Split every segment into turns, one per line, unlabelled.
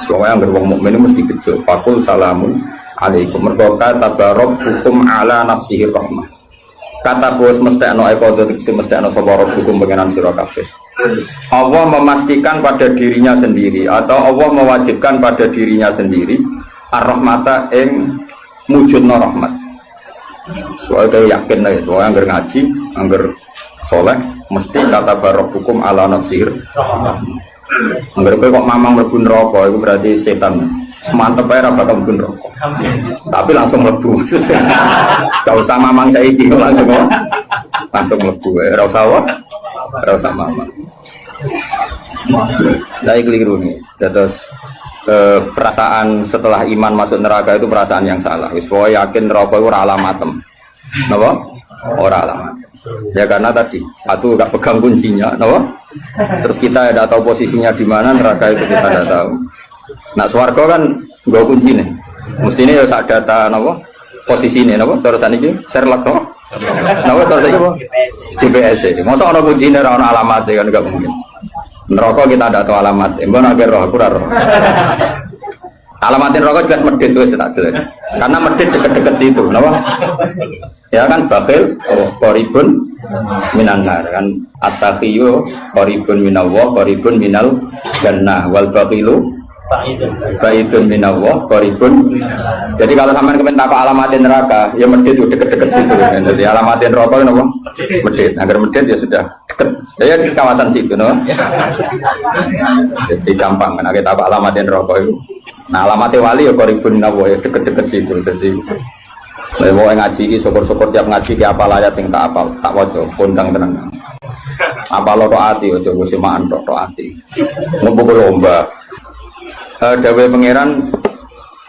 Soalnya yang wong mukmin mesti bejo. Fakul salamun alaikum. Mergo kata rabbukum ala nafsihi rahmah. Kata bos mesti ana eko mesti ana sapa rabbukum pengenan sira kabeh. Allah memastikan pada dirinya sendiri atau Allah mewajibkan pada dirinya sendiri ar-rahmata ing mujudna rahmat. Soalnya yakin lah, soalnya anggar ngaji, anggar soleh, mesti kata rabbukum ala nafsihi rahmah. Anggar kowe kok mamang mlebu neraka itu berarti setan. Semantep ae ra bakal mlebu neraka. Tapi langsung mlebu. Enggak usah mamang saiki langsung mlebu. Ora usah mamang. Saya keliru nih. Terus perasaan setelah iman masuk neraka itu perasaan yang salah. Wis pokoke yakin neraka itu ora alamatem. Napa? Ora alamat. Ya karena tadi satu gak pegang kuncinya, napa? Terus kita tidak tahu posisinya di mana, neraka itu kita tidak tahu. Nah swarga kan gak kunci nih. Mestinya ya sak data napa? Posisinya napa? Terus ini Sherlock napa? Napa terus iki apa? GPS. Masa ana kuncine ora ana alamat kan enggak mungkin. Neraka kita tidak tahu alamat. Mbon akhir roh aku ora roh. Alamatin rokok jelas medit itu tak jelas. Karena medit deket-deket situ, kenapa? Ya kan bakhil, qoribun minanar kan at-taqiyyu qoribun minallah, qoribun minal jannah wal bakhilu baidun minallah, qoribun. Jadi kalau sampean kepen takok alamatin neraka, ya medit itu deket-deket situ. Jadi alamatin rokok kenapa? Medit. Agar medit ya sudah deket. Saya di kawasan situ, no? Jadi gampang kan kita takok alamatin rokok itu. Nah alamatnya wali ya koribun nawa ya deket-deket situ. Jadi mau ngaji syukur-syukur tiap ngaji ke apa layat yang tak apal tak wajo kondang tenang. Apa lo ati ojo gue simaan tok ati. Ngumpul lomba. Dawe pangeran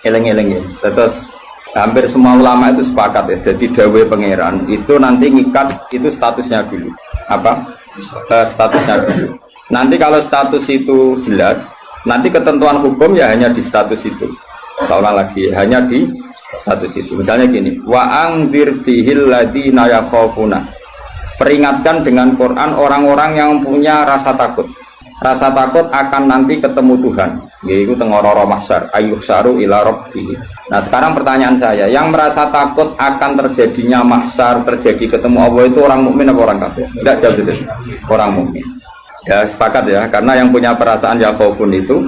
eleng-eleng ya. Terus hampir semua ulama itu sepakat ya. Jadi dawe pangeran itu nanti ngikat itu statusnya dulu. Apa? Statusnya dulu. Nanti kalau status itu jelas. Nanti ketentuan hukum ya hanya di status itu. Seolah lagi hanya di status itu. Misalnya gini, wa angzir bihil ladina yakhafuna. Peringatkan dengan Quran orang-orang yang punya rasa takut. Rasa takut akan nanti ketemu Tuhan. Yaitu tengororo mahsyar, ayyuhsyaru ila rabbih. Nah, sekarang pertanyaan saya, yang merasa takut akan terjadinya mahsyar, terjadi ketemu Allah itu orang mukmin apa orang kafir? Tidak jawab itu. Orang mukmin. Ya sepakat ya, karena yang punya perasaan ya khaufun itu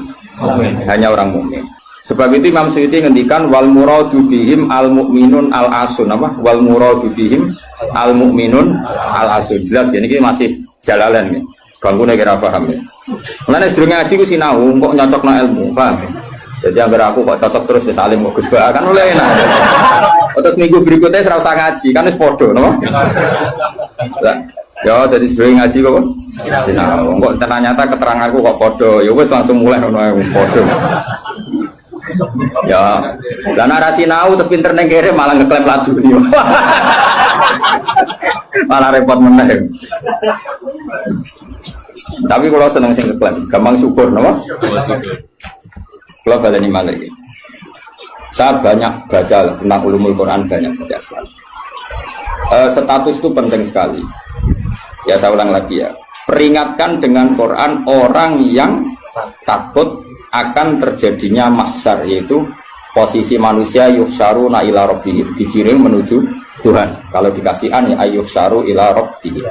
hanya orang mukmin. Sebab itu Imam Suyuti ngendikan wal muradu bihim al mukminun al asun apa? Wal muradu bihim al mukminun al asun. Jelas ini masih jalalan nih. Ganggu kira paham ya. Mulane sedurunge ngaji ku sinau kok nyocokno ilmu, paham ya? Jadi agar aku kok cocok terus ya salim kok Gus Ba kan oleh enak. Terus minggu berikutnya ora usah ngaji, kan wis padha, napa? Ya, jadi sering ngaji kok. Sinau. Kok ternyata keteranganku kok podo. Ya wis langsung mulai ono podo. Ya, lah narasi sinau terus pinter ning kere malah ngeklaim ladu iki. Malah repot meneh. Tapi kalau seneng sing ngeklaim, gampang syukur napa? Kalau baleni malah iki. Saya banyak baca tentang ulumul Quran, banyak baca sekali. Status itu penting sekali. Ya saya ulang lagi ya. Peringatkan dengan Quran orang yang takut akan terjadinya mahsyar, yaitu posisi manusia yuhsyaru ila rabbihim, digiring menuju Tuhan. Kalau dikasih an ya yuhsyaru ila rabbihim.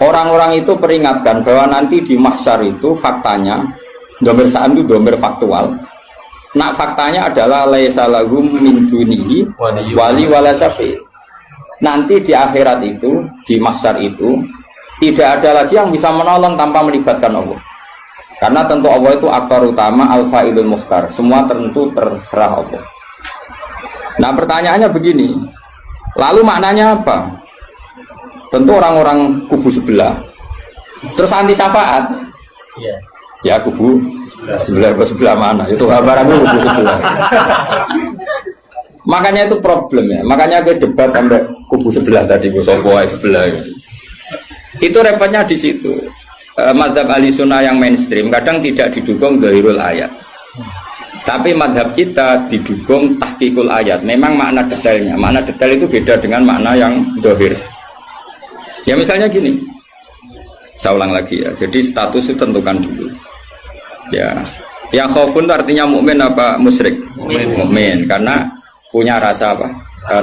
Orang-orang itu peringatkan bahwa nanti di mahsyar itu faktanya domir sa'an itu domir faktual. Nah faktanya adalah laisa lahum min dunihi wali wala syafi'. Nanti di akhirat itu, di mahsyar itu tidak ada lagi yang bisa menolong tanpa melibatkan Allah. Karena tentu Allah itu aktor utama al-fa'ilul mukhtar. Semua tentu terserah Allah. Nah pertanyaannya begini. Lalu maknanya apa? Tentu orang-orang kubu sebelah. Terus anti syafaat. Ya kubu sebelah mana? Itu barangnya kubu sebelah. Makanya itu problem ya. Makanya ke debat sampai kubu sebelah tadi, sopo sebelah gitu. Itu repotnya di situ. Mazhab ahli sunnah yang mainstream kadang tidak didukung dhahirul ayat. Tapi mazhab kita didukung tahqiqul ayat. Memang makna detailnya. Makna detail itu beda dengan makna yang dhahir. Ya misalnya gini. Saya ulang lagi ya. Jadi status itu tentukan dulu. Ya. Ya khaufun itu artinya mukmin apa musyrik? Mukmin karena punya rasa apa?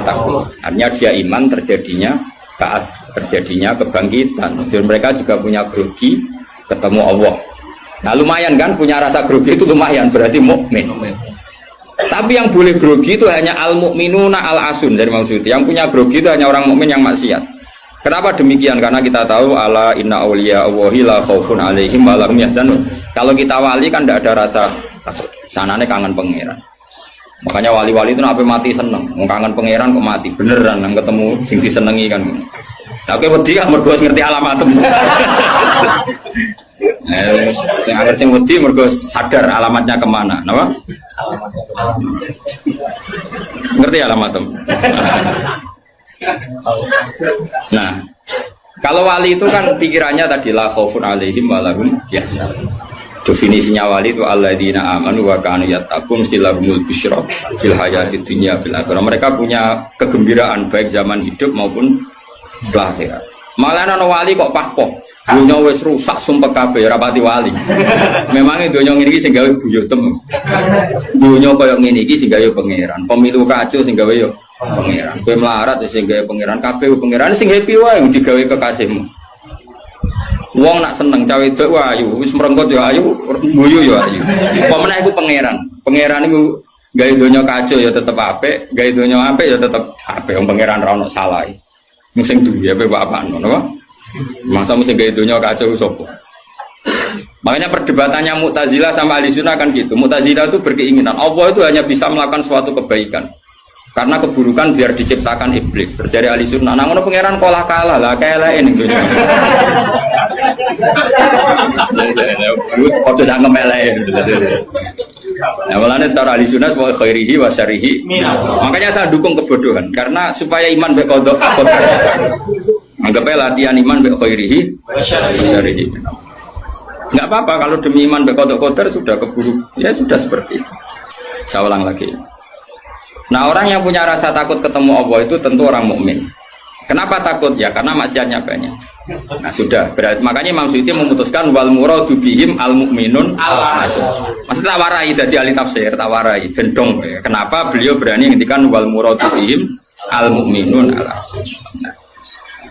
Takut. Artinya dia iman terjadinya terjadinya kebangkitan. Jadi mereka juga punya grogi ketemu Allah. Nah lumayan kan punya rasa grogi itu lumayan berarti mukmin. Tapi yang boleh grogi itu hanya al-mukminuna al-asun dari maksud. Yang punya grogi itu hanya orang mukmin yang maksiat. Kenapa demikian? Karena kita tahu ala inna auliya Allahi la khaufun alaihim wa lahum yahzanun. Kalau kita wali kan tidak ada rasa sanane kangen pangeran. Makanya wali-wali itu sampai mati seneng. Kangen pangeran kok mati beneran nang ketemu sing disenengi kan. Nah, kowe wedi kan mergo ngerti alamatmu. Sing wedi mergo sadar alamatnya kemana, napa? Ngerti alamatmu. Nah, kalau wali itu kan pikirannya tadi la khaufun alaihim wa lahum yahzanun. Definisinya wali itu alladzina amanu wa kanu yattaqun istilahumul busyra fil hayatid dunya fil akhirah. Mereka punya kegembiraan baik zaman hidup maupun setelah akhirat. Malah ana wali kok pahpoh. Dunya wis rusak sumpek kabeh ora pati wali. Memangnya dunya ngene iki sing gawe buyutem. Dunya koyo ngene iki sing gawe pangeran. Pemilu kacau sing gawe yo pangeran. Kowe melarat sing gawe pangeran, kabeh pangeran sing happy wae digawe kekasihmu. Wong nak seneng cawe wedok ayu, wis merengkot yo ayu, guyu yo ayu. Apa meneh iku pangeran. Pangeran iku gawe donya kacau ya tetep apik, gawe donya apik ya tetep apik. Wong pangeran ra ono salah. Sing duwe ape bapak ngono apa? Masa mesti gawe donya kacau sapa? Makanya perdebatannya Mu'tazilah sama Ahlussunnah kan gitu. Mu'tazilah itu berkeinginan Allah itu hanya bisa melakukan suatu kebaikan. Karena keburukan biar diciptakan iblis. Terjadi Ahlussunnah. Nah ngono pangeran kalah lah kayak ini gitu. Kok jangan ngemelain. Nah malahnya cara Ahlussunnah wa khairihi wa syarihi. Makanya saya dukung kebodohan karena supaya iman baik kodok. Anggapnya latihan iman baik khairihi wa syarihi. Enggak apa-apa kalau demi iman baik kodok sudah keburu. Ya sudah seperti itu. Saya ulang lagi. Nah orang yang punya rasa takut ketemu Allah itu tentu orang mukmin. Kenapa takut? Ya karena maksiatnya banyak. Nah sudah, berarti makanya Imam Suyuti memutuskan wal muradu bihim al mukminun al-asun. Maksudnya tawarai dari ahli tafsir, tawarai gendong. Kenapa beliau berani ngendikan wal muradu bihim al mukminun al-asun. Nah,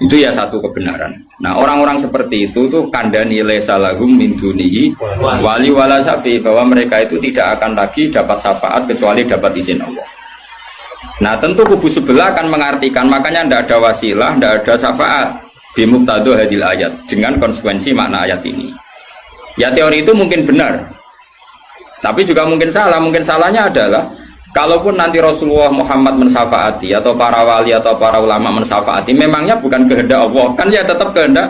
itu ya satu kebenaran. Nah orang-orang seperti itu tuh kandani lesalahum min dunihi wali wala syafi, bahwa mereka itu tidak akan lagi dapat syafaat kecuali dapat izin Allah. Nah tentu kubu sebelah akan mengartikan, makanya tidak ada wasilah, tidak ada syafaat bimuqtado hadil ayat, dengan konsekuensi makna ayat ini. Ya teori itu mungkin benar, tapi juga mungkin salah. Mungkin salahnya adalah kalaupun nanti Rasulullah Muhammad mensyafaati atau para wali atau para ulama mensyafaati, memangnya bukan kehendak Allah, kan ya tetap kehendak.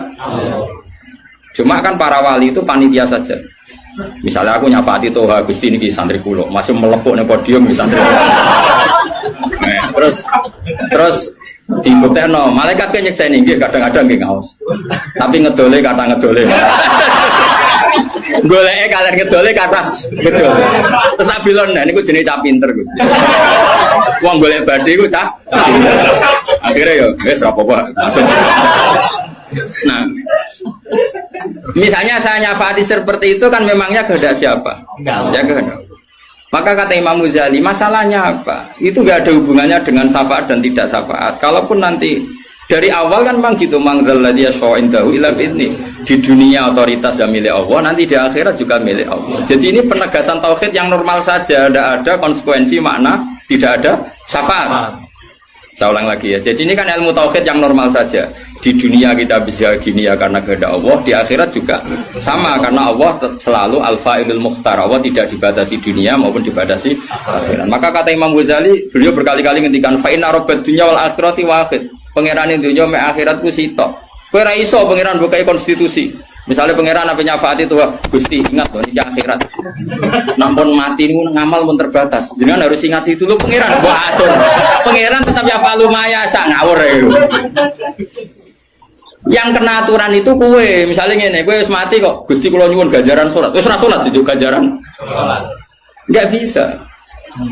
Cuma kan para wali itu panitia saja. Misalnya aku nyafaati Toha Gusti ini santri kulo masih melepuk nih podium di santri. Nah, terus dibuktekno malaikat kan nyeksa ini kadang-kadang nggih ngaos. Tapi ngedole kata ngedole. Goleke kalian ngedole kata ngedole. Terus abilon nah niku jenenge cah pinter Gusti. Wong golek badhe iku cah. Akhirnya yo wis ora apa-apa langsung. Nah, misalnya saya nyafaati seperti itu kan memangnya kehendak siapa? Ya kehendak. Maka kata Imam Ghazali, masalahnya apa? Itu nggak ada hubungannya dengan syafaat dan tidak syafaat. Kalaupun nanti dari awal kan memang gitu, mangdalladzi yashfa'u indahu illa bi'idznih. Di dunia otoritas yang milik Allah, nanti di akhirat juga milik Allah. Jadi ini penegasan tauhid yang normal saja, tidak ada konsekuensi makna, tidak ada syafaat. Saya ulang lagi ya. Jadi ini kan ilmu tauhid yang normal saja. Di dunia kita bisa gini ya karena kehendak Allah, di akhirat juga sama karena Allah selalu al-fa'ilul mukhtar. Allah tidak dibatasi dunia maupun dibatasi akhirat. Maka kata Imam Ghazali, beliau berkali-kali ngendikan fa inna rabbad dunya wal akhirati wahid. Pangeran dunya mek akhirat ku sitok. Kowe ra iso pangeran bukai konstitusi. Misalnya pangeran apa nyafaati tuh Gusti ingat tuh ini akhirat. Nampun mati niku ngamal mun terbatas. Jenengan harus ingat itu lho pangeran. Wah atur. Pangeran tetap ya falu maya sak ngawur ya. Yang kena aturan itu kue, misalnya ngene, kue wis mati kok, Gusti kula nyuwun ganjaran salat. Wis ora salat juga ganjaran. Enggak bisa.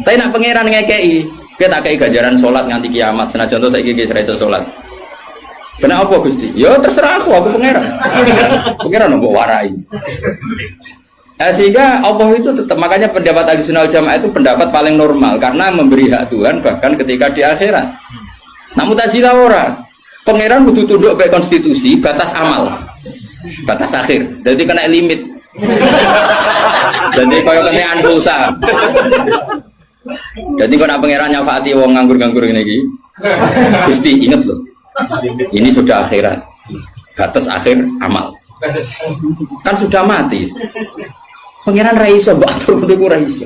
Tapi nak pangeran ngekei, kowe tak kei ganjaran salat nganti kiamat. Senajan to saiki wis ra iso salat. Kenapa apa Gusti? Ya terserah aku pangeran. Pangeran mbok warai. Sehingga Allah itu tetap, makanya pendapat Ahlussunnah wal Jamaah itu pendapat paling normal karena memberi hak Tuhan bahkan ketika di akhirat. Nah Mu'tazilah ora. Pangeran kudu tunduk pada konstitusi, batas amal. Batas akhir. Jadi kena limit. Jadi kaya kena pulsa. Jadi kalau pangeran nyafaati wong nganggur-nganggur ini iki. Gusti ingat loh. Ini sudah akhirat. Batas akhir amal. Kan sudah mati. Pangeran ra iso mbok atur kudu ra iso.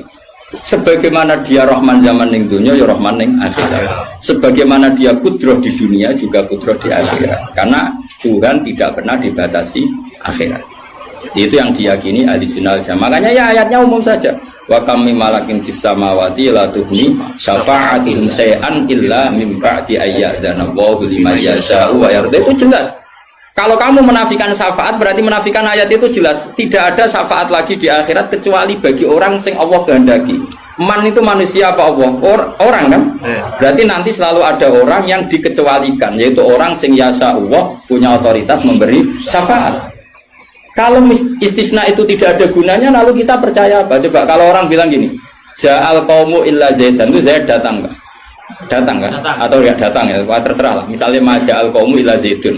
Sebagaimana dia Rahman zaman ning dunia ya Rahman ning akhirat. Sebagaimana dia kudroh di dunia juga kudroh di akhirat. Karena Tuhan tidak pernah dibatasi akhirat. Itu yang diyakini Ahlussunnah wal Jamaah. Makanya ya ayatnya umum saja. Wa kam mim malakin fis samawati la tuhni syafa'atihim shay'an illa mim ba'di ayyadana Allahu liman yasha'u wa yarda. Itu jelas. Kalau kamu menafikan syafaat berarti menafikan ayat itu jelas. Tidak ada syafaat lagi di akhirat kecuali bagi orang sing Allah kehendaki. Man itu manusia apa Allah? Orang kan? Berarti nanti selalu ada orang yang dikecualikan, yaitu orang sing yasa Allah punya otoritas memberi syafaat. Kalau istisna itu tidak ada gunanya, lalu kita percaya apa? Coba kalau orang bilang gini, Ja'al qaumu illa Zaidan, itu Zaid datang kan? Datang kan? Atau ya datang ya, terserah lah. Misalnya Maja'al qaumu illa Zaidun.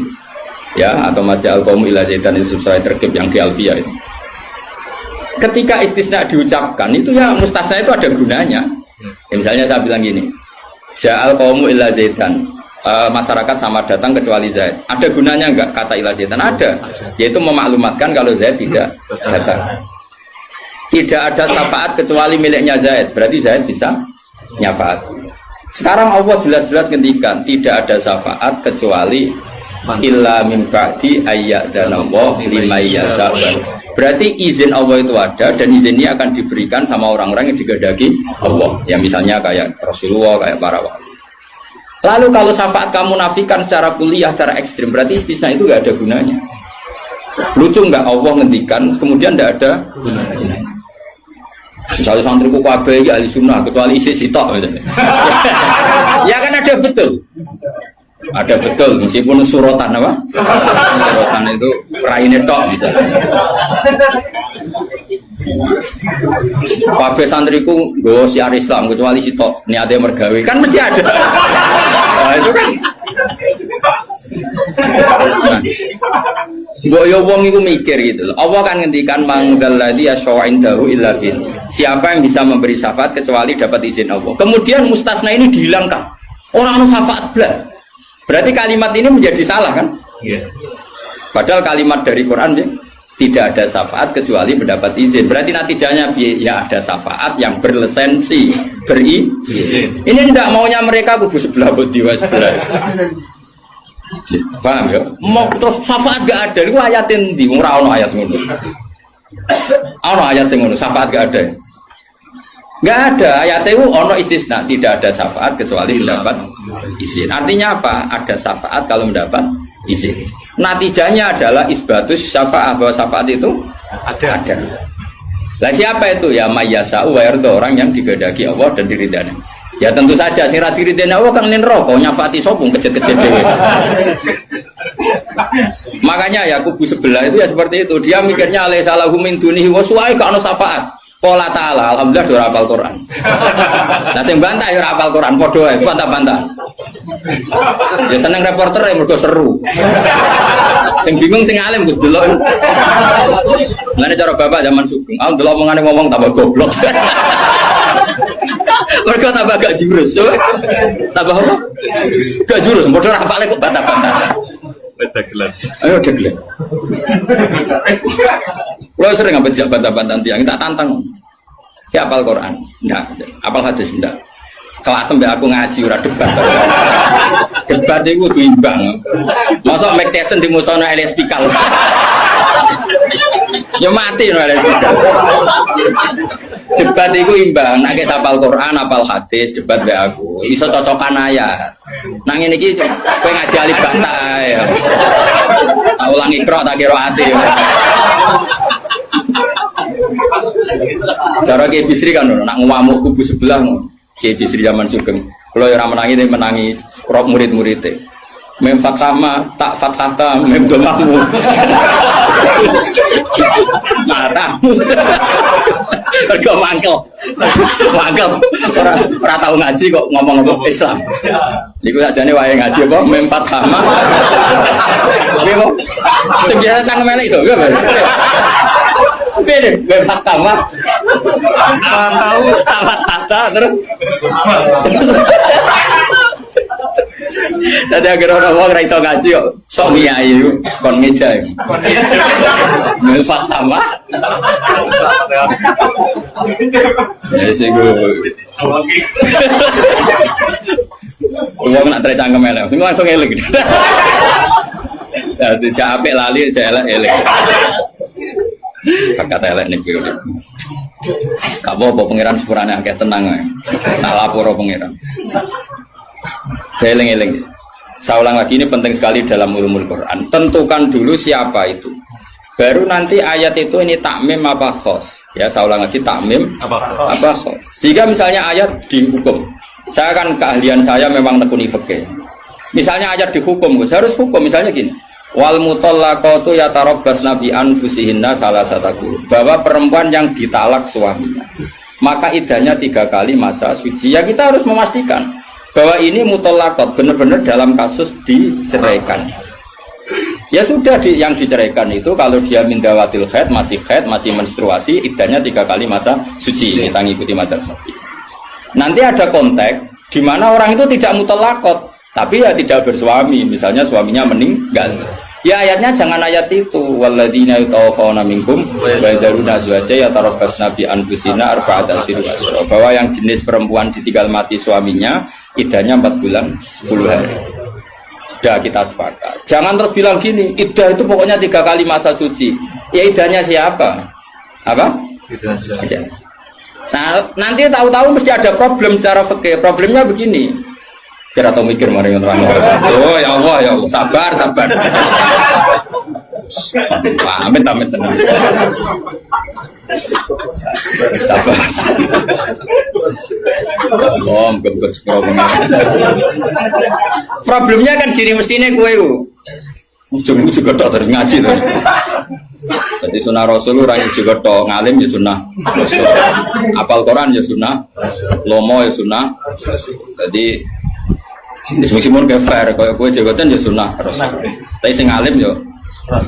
Ya, atau Maja'al qaumu illa Zaidan itu sesuai terkib yang di Alfiyah itu. Ketika istisna diucapkan itu ya mustasna itu ada gunanya. Ya, misalnya saya bilang gini, Ja'al qaumu illa Zaidan, masyarakat sama datang kecuali Zaid. Ada gunanya enggak kata illa Zaidan? Ada. Yaitu memaklumatkan kalau Zaid tidak datang. Tidak ada syafaat kecuali miliknya Zaid. Berarti Zaid bisa nyafaat. Sekarang Allah jelas-jelas ngendikan tidak ada syafaat kecuali illa min ba'di ayyadana Allah liman yasha'u. Berarti izin Allah itu ada dan izin ini akan diberikan sama orang-orang yang digedaki Allah. Ya misalnya kayak Rasulullah, kayak para wali. Lalu kalau syafaat kamu nafikan secara kuliah, secara ekstrim, berarti istisna itu gak ada gunanya. Lucu nggak Allah ngendikan kemudian tidak ada gunanya. Misalnya santriku kabeh ahli sunnah kecuali isi sitok misalnya. Ya kan ada betul. Ada betul, meskipun suratan apa? Suratan itu raine tok misalnya. Kabeh santriku nggo siar Islam kecuali sitok niate mergawe kan mesti ada. Nah, itu kan. Mbok yo wong iku mikir gitu loh. Allah kan ngendikan mangdalladzi yashfa'indahu illa bin. Siapa yang bisa memberi syafaat kecuali dapat izin Allah. Kemudian mustasna ini dihilangkan. Orang anu syafaat blas. Berarti kalimat ini menjadi salah kan? Iya. Padahal kalimat dari Quran ya, tidak ada syafaat kecuali mendapat izin. Berarti natijanya ya ada syafaat yang berlisensi, berizin. Ini tidak maunya mereka kubu sebelah bodiwa sebelah. Paham ya? Mau terus syafaat gak ada. Itu ayatin di ora ono ayat ngono. Ono ayat ngono, syafaat gak ada. Gak ada, ayat itu ono istisna, tidak ada syafaat kecuali mendapat izin. Artinya apa? Ada syafaat kalau mendapat izin. Natijanya adalah isbatus syafaat, bahwa syafaat itu ada. Lah siapa itu? Ya mayyasa'u wa yarda, orang yang digedaki Allah dan diridani. Ya tentu saja sing ra diridani Allah kang ning neraka nyafati sapa kejet-kejet dhewe. Makanya ya kubu sebelah itu ya seperti itu. Dia mikirnya alaisa lahu min dunihi wa su'ai ka ono syafaat. Qala ta'ala, alhamdulillah do hafal Quran. Lah sing bantah ya hafal Quran padha ae, bantah-bantah. Ya seneng reporter ya mergo seru. Sing bingung sing alim Gus delok. Lane cara bapak zaman Sugeng, delok omongane ngomong tambah goblok. Mergo tambah gak jurus, yo. Tambah apa? Gak jurus, padha hafale kok bantah-bantah. Dagelan. Ayo dagelan. Lo sering ngambil jak bantah-bantah tiang, tak tantang. Ya apal Quran, enggak. Apal hadis enggak. Kelas sampai aku ngaji ora debat. Debat itu imbang. Masa Mike Tyson di musono LS Pikal. Ya mati no LS Pikal. Debat itu imbang. Nek apal Quran, apal hadis, debat be aku. Iso cocokan ayat. Nang ngene iki kowe ngaji alif ba ta ya. Tak ulangi ikra tak kira ati. Cara Kiai Bisri kan nak ngamuk kubu sebelah Kiai Bisri zaman Sugeng. Kalau yang menangi menangi murid-muridnya. mem fathama tak fathata mem domamu matamu kok mangkel ora tau ngaji kok ngomong Islam niku sajane wae ngaji apa mem fathama piye kok sing biasa cangkem elek iso piye piye mem fathama tahu tak fathata terus tadi agar orang orang raiso ngaji kok sok ngiyai kon ngeja ngefat sama ya sih gue nak tercangkem elek langsung elek jadi capek lali saya elek kakak elek nih gue gak apa-apa pengiran sepurane akeh tenang tak lapor pengiran. Eling-eling. Saya ulang lagi, ini penting sekali dalam ulumul Quran. Tentukan dulu siapa itu. Baru nanti ayat itu ini takmim apa khos. Ya, saya ulang lagi, takmim apa khos. Jika misalnya ayat dihukum, saya kan keahlian saya memang nekuni fikih. Misalnya ayat dihukum, saya harus hukum. Misalnya gini, wal mutallaqatu yatarabbasna bi anfusihinna salasataku. Bahwa perempuan yang ditalak suaminya, maka idahnya 3 kali masa suci. Ya kita harus memastikan bahwa ini mutallaqat benar-benar dalam kasus diceraikan. Ya sudah yang diceraikan itu kalau dia mindawatil haid masih menstruasi, idahnya 3 kali masa suci. Kita ngikuti madzhab Syafi'i. Nanti ada konteks di mana orang itu tidak mutallaqat, tapi ya tidak bersuami, misalnya suaminya meninggal. Ya ayatnya jangan ayat itu walladzina yatawaffawna minkum wa yadharuna azwaja yatarabbasna bi anfusina arba'ata asyhur bahwa yang jenis perempuan ditinggal mati suaminya idahnya 4 bulan 10 hari. Sudah kita sepakat. Jangan terus bilang gini, idah itu pokoknya 3 kali masa suci. Ya idahnya siapa? Apa? Idahnya siapa? Nah, nanti tahu-tahu mesti ada problem secara fikih. Problemnya begini. Kira atau mikir mari terang. Oh ya Allah, sabar. Amit tenang. Sabar. Problemnya kan gini mestinya gue ujung juga tok dari ngaji tuh. Jadi sunnah Rasul orang juga tok ngalim ya sunnah Rasul. Apal Quran ya sunnah, lomo ya sunnah. Jadi meskipun ke fair, kalau gue jabatan ya sunnah Rasul. Tapi sing ngalim ya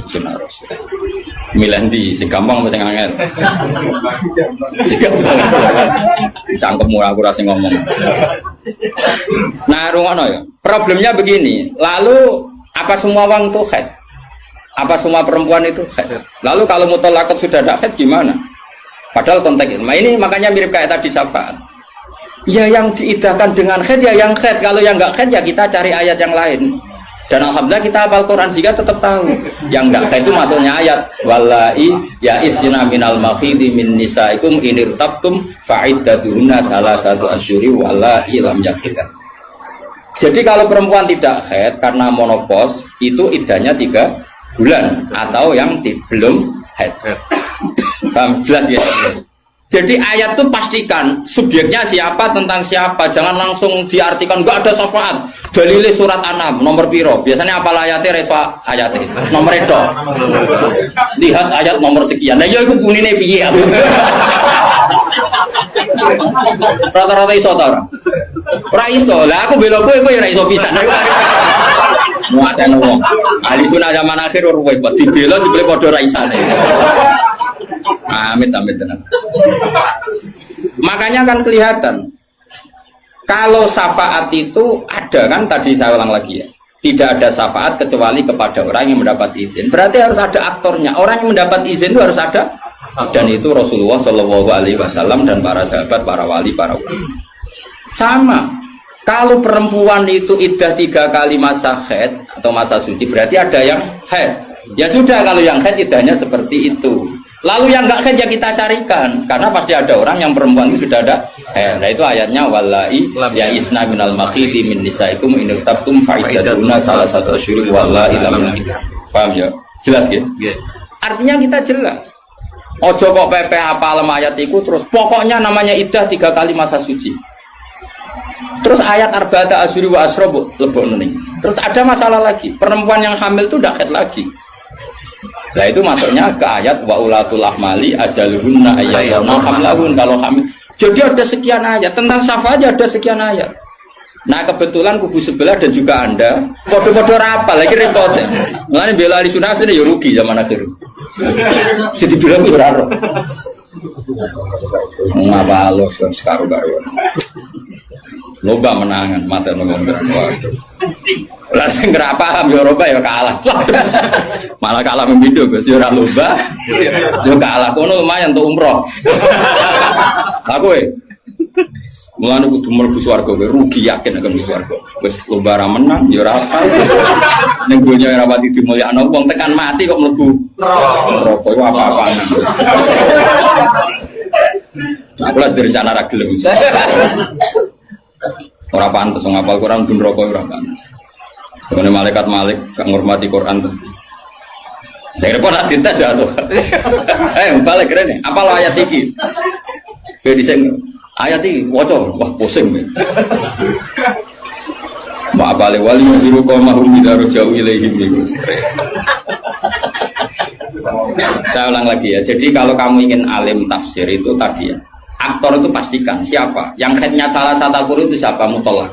sunnah Rasul. Milih di sing gampang sing angel. Cangkemmu aku rasa ngomong. Nah, rungono ya. Problemnya begini. Lalu apa semua wong itu haid? Apa semua perempuan itu haid? Lalu kalau mutallaqat sudah tidak haid gimana? Padahal konteks ini makanya mirip kayak tadi syafaat. Ya yang diidahkan dengan haid ya yang haid. Kalau yang enggak haid ya kita cari ayat yang lain. Dan alhamdulillah kita hafal Quran sehingga tetap tahu yang enggak haid itu maksudnya ayat wallahi ya isna minal makhidi min nisaikum inirtabtum fa'iddatuhunna salasatu asyhuri wallahi lam yakhidha. Jadi kalau perempuan tidak haid karena monopos itu idahnya 3 bulan atau yang belum haid. Paham jelas ya? Jadi ayat itu pastikan subjeknya siapa tentang siapa, jangan langsung diartikan enggak ada syafaat. Dalile surat An-Nam nomor piro? Biasanya apa ayatnya reswa ayatnya nomor itu. Lihat ayat nomor sekian. Nah, ya iku bunine piye aku. Rata-rata iso ta ora? Ora iso. Lah aku bela kowe ya ora iso pisan. Muatan wong. Ahli sunah zaman akhir ruwet kok dibela jebule padha ra isane. Amit tenan. Makanya kan kelihatan kalau syafaat itu ada kan tadi saya ulang lagi ya. Tidak ada syafaat kecuali kepada orang yang mendapat izin. Berarti harus ada aktornya. Orang yang mendapat izin itu harus ada. Dan itu Rasulullah Shallallahu Alaihi Wasallam dan para sahabat, para wali, para ulama. Sama. Kalau perempuan itu iddah 3 kali masa haid atau masa suci, berarti ada yang haid. Ya sudah kalau yang haid iddahnya seperti itu. Lalu yang enggak haid ya kita carikan karena pasti ada orang yang perempuan itu sudah ada. Nah itu ayatnya wallahi ya isna minal makhidi min nisaikum in tabtum fa'idatuna salah satu asyhur wallahi lam yakhidha. Paham ya? Jelas ya? Artinya kita jelas. Ojo kok pepe apa ayat itu terus pokoknya namanya iddah 3 kali masa suci. Terus ayat arba'ata asyuri wa asra lebokno ning. Terus ada masalah lagi, perempuan yang hamil itu udah haid lagi. Nah itu masuknya ke ayat wa ulatul ahmali ajaluhunna ayyatuna hamlahun kalau hamil. Jadi ada sekian ayat tentang syafaat ada sekian ayat. Nah kebetulan kubu sebelah dan juga Anda podo-podo rapal lagi repot. Mulane bela ahli sunnah ini ya rugi zaman akhir. Jadi bilang ora ro. Ngapa lo sekarang loba menangan mata ngomong waduh. Lah sing ora paham ya Eropa ya kalah. Malah kalah membidu Gus ya ora loba. Ya kalah kono lumayan untuk umroh. Aku mulane kudu mlebu swarga kowe rugi yakin akan mlebu swarga. Wis lomba ra menang ya ora apa. Ning donya ora pati dimulyakno wong tekan mati kok mlebu neraka iku apa-apaan. Aku las direncana ra gelem. Ora pantes ngapal Quran ben neraka ora pantes. Karena malaikat Malik gak ngurmati Quran tuh. Saya repot nak dites ya tuh. Balik keren nih. Apa lo ayat ini? Biar diseng. Ayat ini wocor. Wah pusing. Mak balik wali biru kau mahrum bidaru jauh ilaihim. Saya ulang lagi ya. Jadi kalau kamu ingin alim tafsir itu tadi ya. Aktor itu pastikan siapa. Yang headnya salah satu guru itu siapa? Mutolak.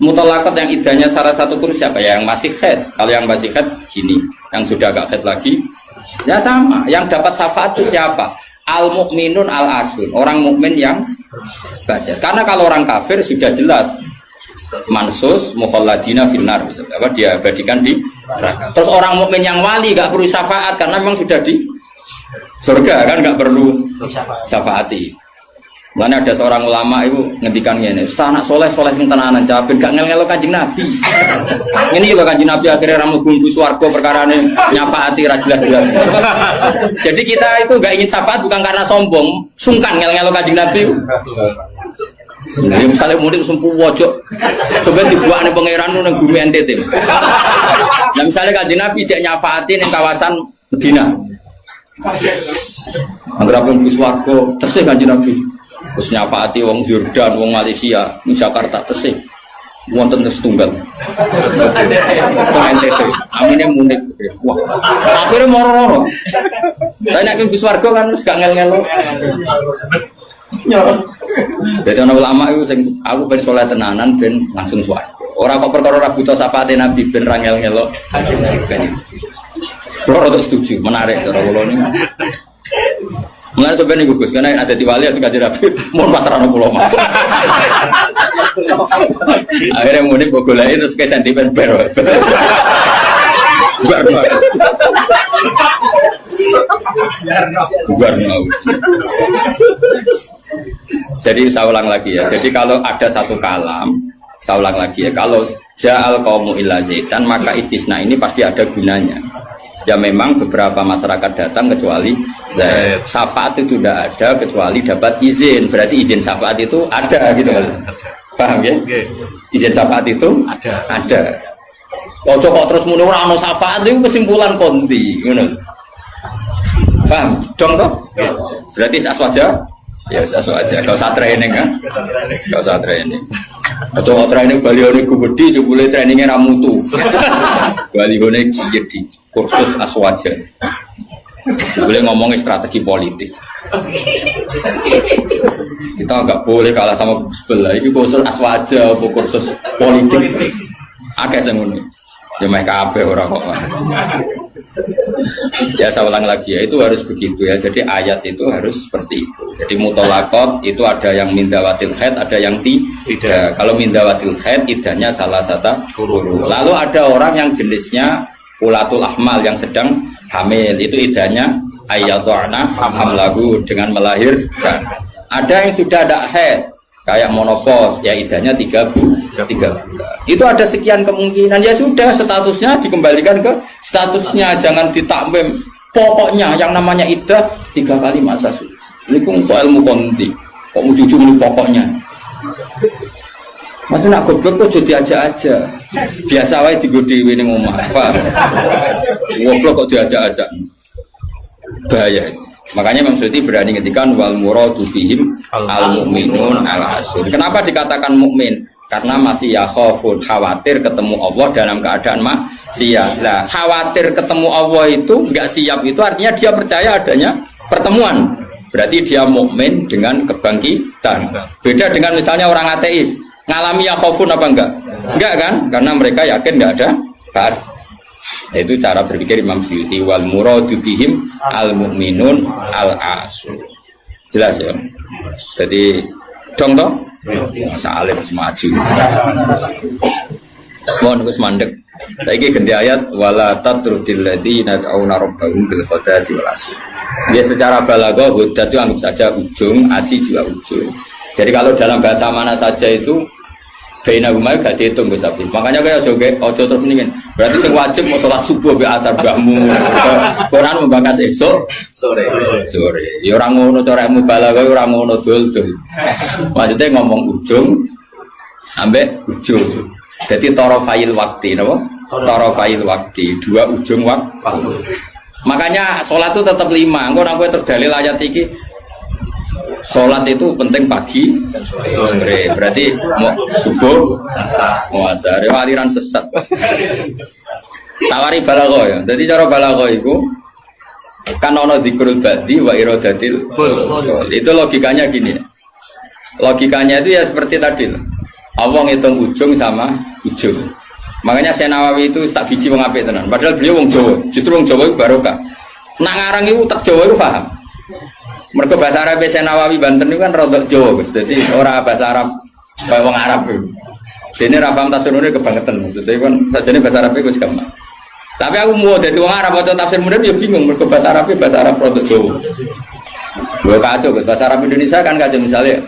Mutolakot yang idahnya salah satu guru siapa? Ya yang masih head. Kalau yang masih head gini. Yang sudah agak head lagi. Ya sama. Yang dapat syafaat itu siapa? Al-mu'minun al-asun. Orang mukmin yang basyar. Karena kalau orang kafir sudah jelas. Mansus mukhalladina finnar. Apa dia abadikan di neraka. Terus orang mukmin yang wali gak perlu syafaat. Karena memang sudah di surga kan gak perlu syafaati. Mana ada seorang ulama itu ngendikan ngene, "Ustaz anak soleh sing tenanan jawabin gak ngel-ngelo Kanjeng Nabi." Ini lho Kanjeng Nabi akhirnya ra mlebu swarga perkarane nyafaati ra jelas-jelas. Jadi kita itu enggak ingin syafaat bukan karena sombong, sungkan ngel-ngelo Kanjeng Nabi. Nah, misalnya murid sempu wojok, coba dibuatnya pangeran nang bumi NTT. Nah misalnya Kanjeng Nabi cek nyafaati ning kawasan Medina. Angger apa mlebu swarga, tesih Kanjeng Nabi. Terus nyafaati wong Jordan, wong Malaysia, di Jakarta tesih. Wonten setunggal. NTT. Amine munik. Wah. Akhire moro-moro. Lah nek mlebu swarga kan wis gak ngel-ngelo. Jadi ana ulama iku sing aku ben saleh tenanan ben langsung swarga. Ora kok perkara ora buta syafaate Nabi ben ra ngel-ngelo. Kalau untuk setuju, menarik cara kula niku. Mulai sebenarnya gugus, karena ada di wali yang suka jerapi, mau masalah pulau mah. Akhirnya mudik bogolain terus kayak sentimen baru. Bubar mau. Jadi saya ulang lagi ya. Jadi kalau ada satu kalam, saya ulang lagi ya. Kalau ja'al qaumu illa zaitan, maka istisna ini pasti ada gunanya. Ya memang beberapa masyarakat datang kecuali Zaid. Syafaat itu tidak ada kecuali dapat izin. Berarti izin syafaat itu ada gitu kan. Paham ya? Izin syafaat itu ada. Ojo kok terus muni ora ono syafaat itu kesimpulan konti, ngono. Paham? Dong toh? Berarti aswaja? Ya aswaja. Enggak usah training kan? Enggak usah training. Ojo training balione gede jebule trainingnya ra mutu. Balione jadi kursus aswaja. Boleh ngomongin strategi politik. Kita nggak boleh kalah sama sebelah. Ini kursus aswaja, kursus politik. Akeh semuanya. Ya mereka kabeh orang kok. Ya saya ulang lagi ya, itu harus begitu ya. Jadi ayat itu harus seperti itu. Jadi mutolakot itu ada yang mindawatil khaid, ada yang tidak. Kalau mindawatil khaid idahnya salah satu guru. Lalu ada orang yang jenisnya ulatul ahmal yang sedang hamil, itu idahnya ayyadhana hamlahu dengan melahirkan. Ada yang sudah ada haid kayak monopos, ya idahnya 3 bulan. Itu ada sekian kemungkinan, ya sudah statusnya dikembalikan ke statusnya, jangan ditakmim. Pokoknya yang namanya idah 3 kali masa suci. Ini untuk ilmu konti, kok ujung-ujung ini pokoknya. Mati nak goblok kok jadi aja. Biasa wae digodi ning omah. Apa? Goblok kok diajak-ajak. Bahaya. Makanya Imam Suyuti berani ngetikan wal muradu bihim al mu'minun al asun. Kenapa dikatakan mukmin? karena masih ya khofun, khawatir ketemu Allah dalam keadaan maksiat. Nah, khawatir ketemu Allah itu nggak siap, itu artinya dia percaya adanya pertemuan. Berarti dia mukmin dengan kebangkitan. Beda dengan misalnya orang ateis, ngalami ya khofun apa enggak? Enggak kan? Karena mereka yakin enggak ada ba'ats. Itu cara berpikir Imam Suyuti, wal muradu bihim al mu'minun al asul. Jelas ya. Jadi dong toh? Masa alif semaju. Mohon Gus mandek. Saiki ganti ayat wala tatrudil ladina ta'una rabbahum bil ghadati wal asyi. Dia secara balaghah hudat itu anggap saja ujung, asyi juga ujung. Jadi kalau dalam bahasa mana saja itu baina huma gak dihitung Gus Afif. Makanya kayak ojo terus mendingin. Berarti sing wajib mau sholat subuh be asar bahmu. Quran membahas esok sore. Ya ora ngono cara mubalaghah ora ngono dul-dul. Maksudnya ngomong ujung ambek ujung. Jadi torofail waktu, napa? Torofail waktu, dua ujung waktu. Makanya sholat itu tetap 5. Engko nek kowe terus dalil ayat iki sholat itu penting pagi dan sore. Berarti mau subuh, mau asar, aliran sesat. Tawari balaghah ya. Jadi cara balaghah itu kan ono dzikrul badi wa iradatil. Itu logikanya gini. Logikanya itu ya seperti tadi. Allah ngitung ujung sama ujung. Makanya Syekh Nawawi itu tak biji wong apik tenan. Padahal beliau wong Jawa. Justru wong Jawa itu barokah. Nak ngarang itu tak Jawa itu paham. Mergo bahasa Arab Syekh Nawawi Banten itu kan rodok Jawa, Gus. Dadi ora bahasa Arab kaya wong Arab itu. Dene ra paham tafsirune kebangetan. Maksudnya kan sajane bahasa Arab itu wis gampang. Tapi aku mau dadi wong Arab waca tafsir munir ya bingung mergo bahasa Arab rodok Jawa. Gua kacau bahasa Arab Indonesia kan kacau misalnya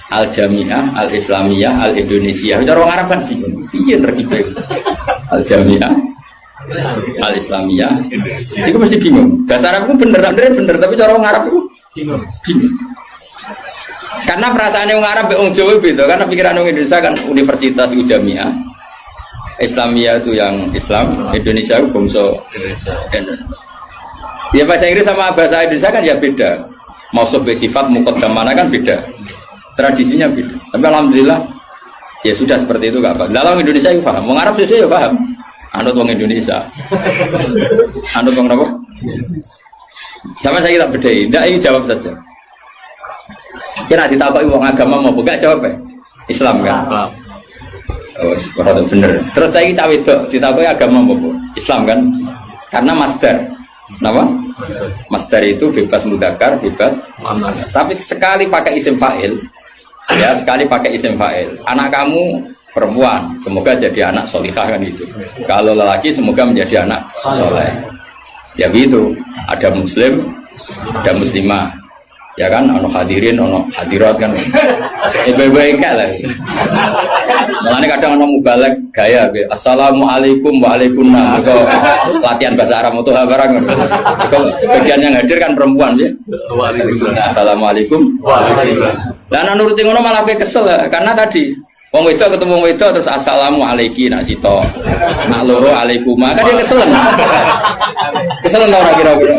Al-Jami'ah, Al-Islamiyah, Al-Indonesia. Cara orang Arab kan bingung. Piye terkipe? Al-Jami'ah, Al-Islamiyah. Itu mesti bingung. Bahasa Arab itu bener, tapi cara orang Arab itu bingung. Karena perasaannya orang Arab orang Jawa beda. Karena pikiran orang Indonesia kan universitas itu Jami'ah. Islamiyah itu yang Islam, Indonesia itu bangsa Indonesia. Ya bahasa Inggris sama bahasa Indonesia kan ya beda. Mau sifat muqaddam mana kan beda. Tradisinya beda. Tapi alhamdulillah ya sudah seperti itu gak apa. Dalam Indonesia itu paham. Wong Arab sih ya paham. Anut wong Indonesia. Anut wong apa? Sama saya tak bedai. Tidak, ini jawab saja. Kira ditakoki wong agama mau enggak jawab ya? Islam kan? Islam. Oh, sebenarnya bener. Terus saya cawe wedok ditakoki agama apa? Islam kan? Karena masdar. Kenapa? Masdar itu bebas mudzakkar, bebas muannas. Tapi sekali pakai isim fa'il, ya sekali pakai isim fa'il. Anak kamu perempuan, semoga jadi anak solihah kan itu. Kalau lelaki semoga menjadi anak soleh. Ya begitu. Ada muslim, ada muslimah. Ya kan, ono hadirin, ono hadirat kan. Baik-baik lah. Makanya kadang ono mubalek gaya, assalamualaikum waalaikumsalam. Itu latihan bahasa Arab itu barang. Itu sebagian yang hadir kan perempuan ya. Assalamualaikum waalaikumsalam. Dan nuruti ngono malah kesel karena tadi wong wedok ketemu wong wedok terus assalamualaikum nak sito. Nak loro alaikuma kan dia keselen. Keselen ora kira-kira.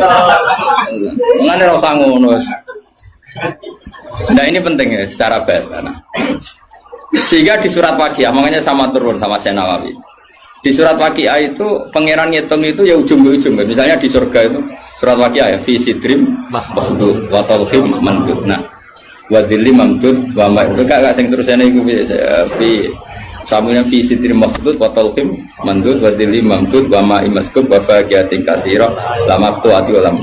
Ngene ora usah ngono. Nah ini penting ya secara bahasa. Sehingga di surat Waqiah, makanya sama turun sama Syekh Nawawi. Di surat Waqiah itu pangeran ngitung itu ya ujung ke ujung. Misalnya di surga itu surat Waqiah ya fi sidrim makhdud wa talhim mandud. Nah, wa dhilli mamdud wa ma'ud. Kak sing terusane iku fi samune fi sidrim makhdud wa talhim mandud wa dhilli mamdud wa ma'im maskub wa faqiyatin katsira la maqtu'ati wa lam.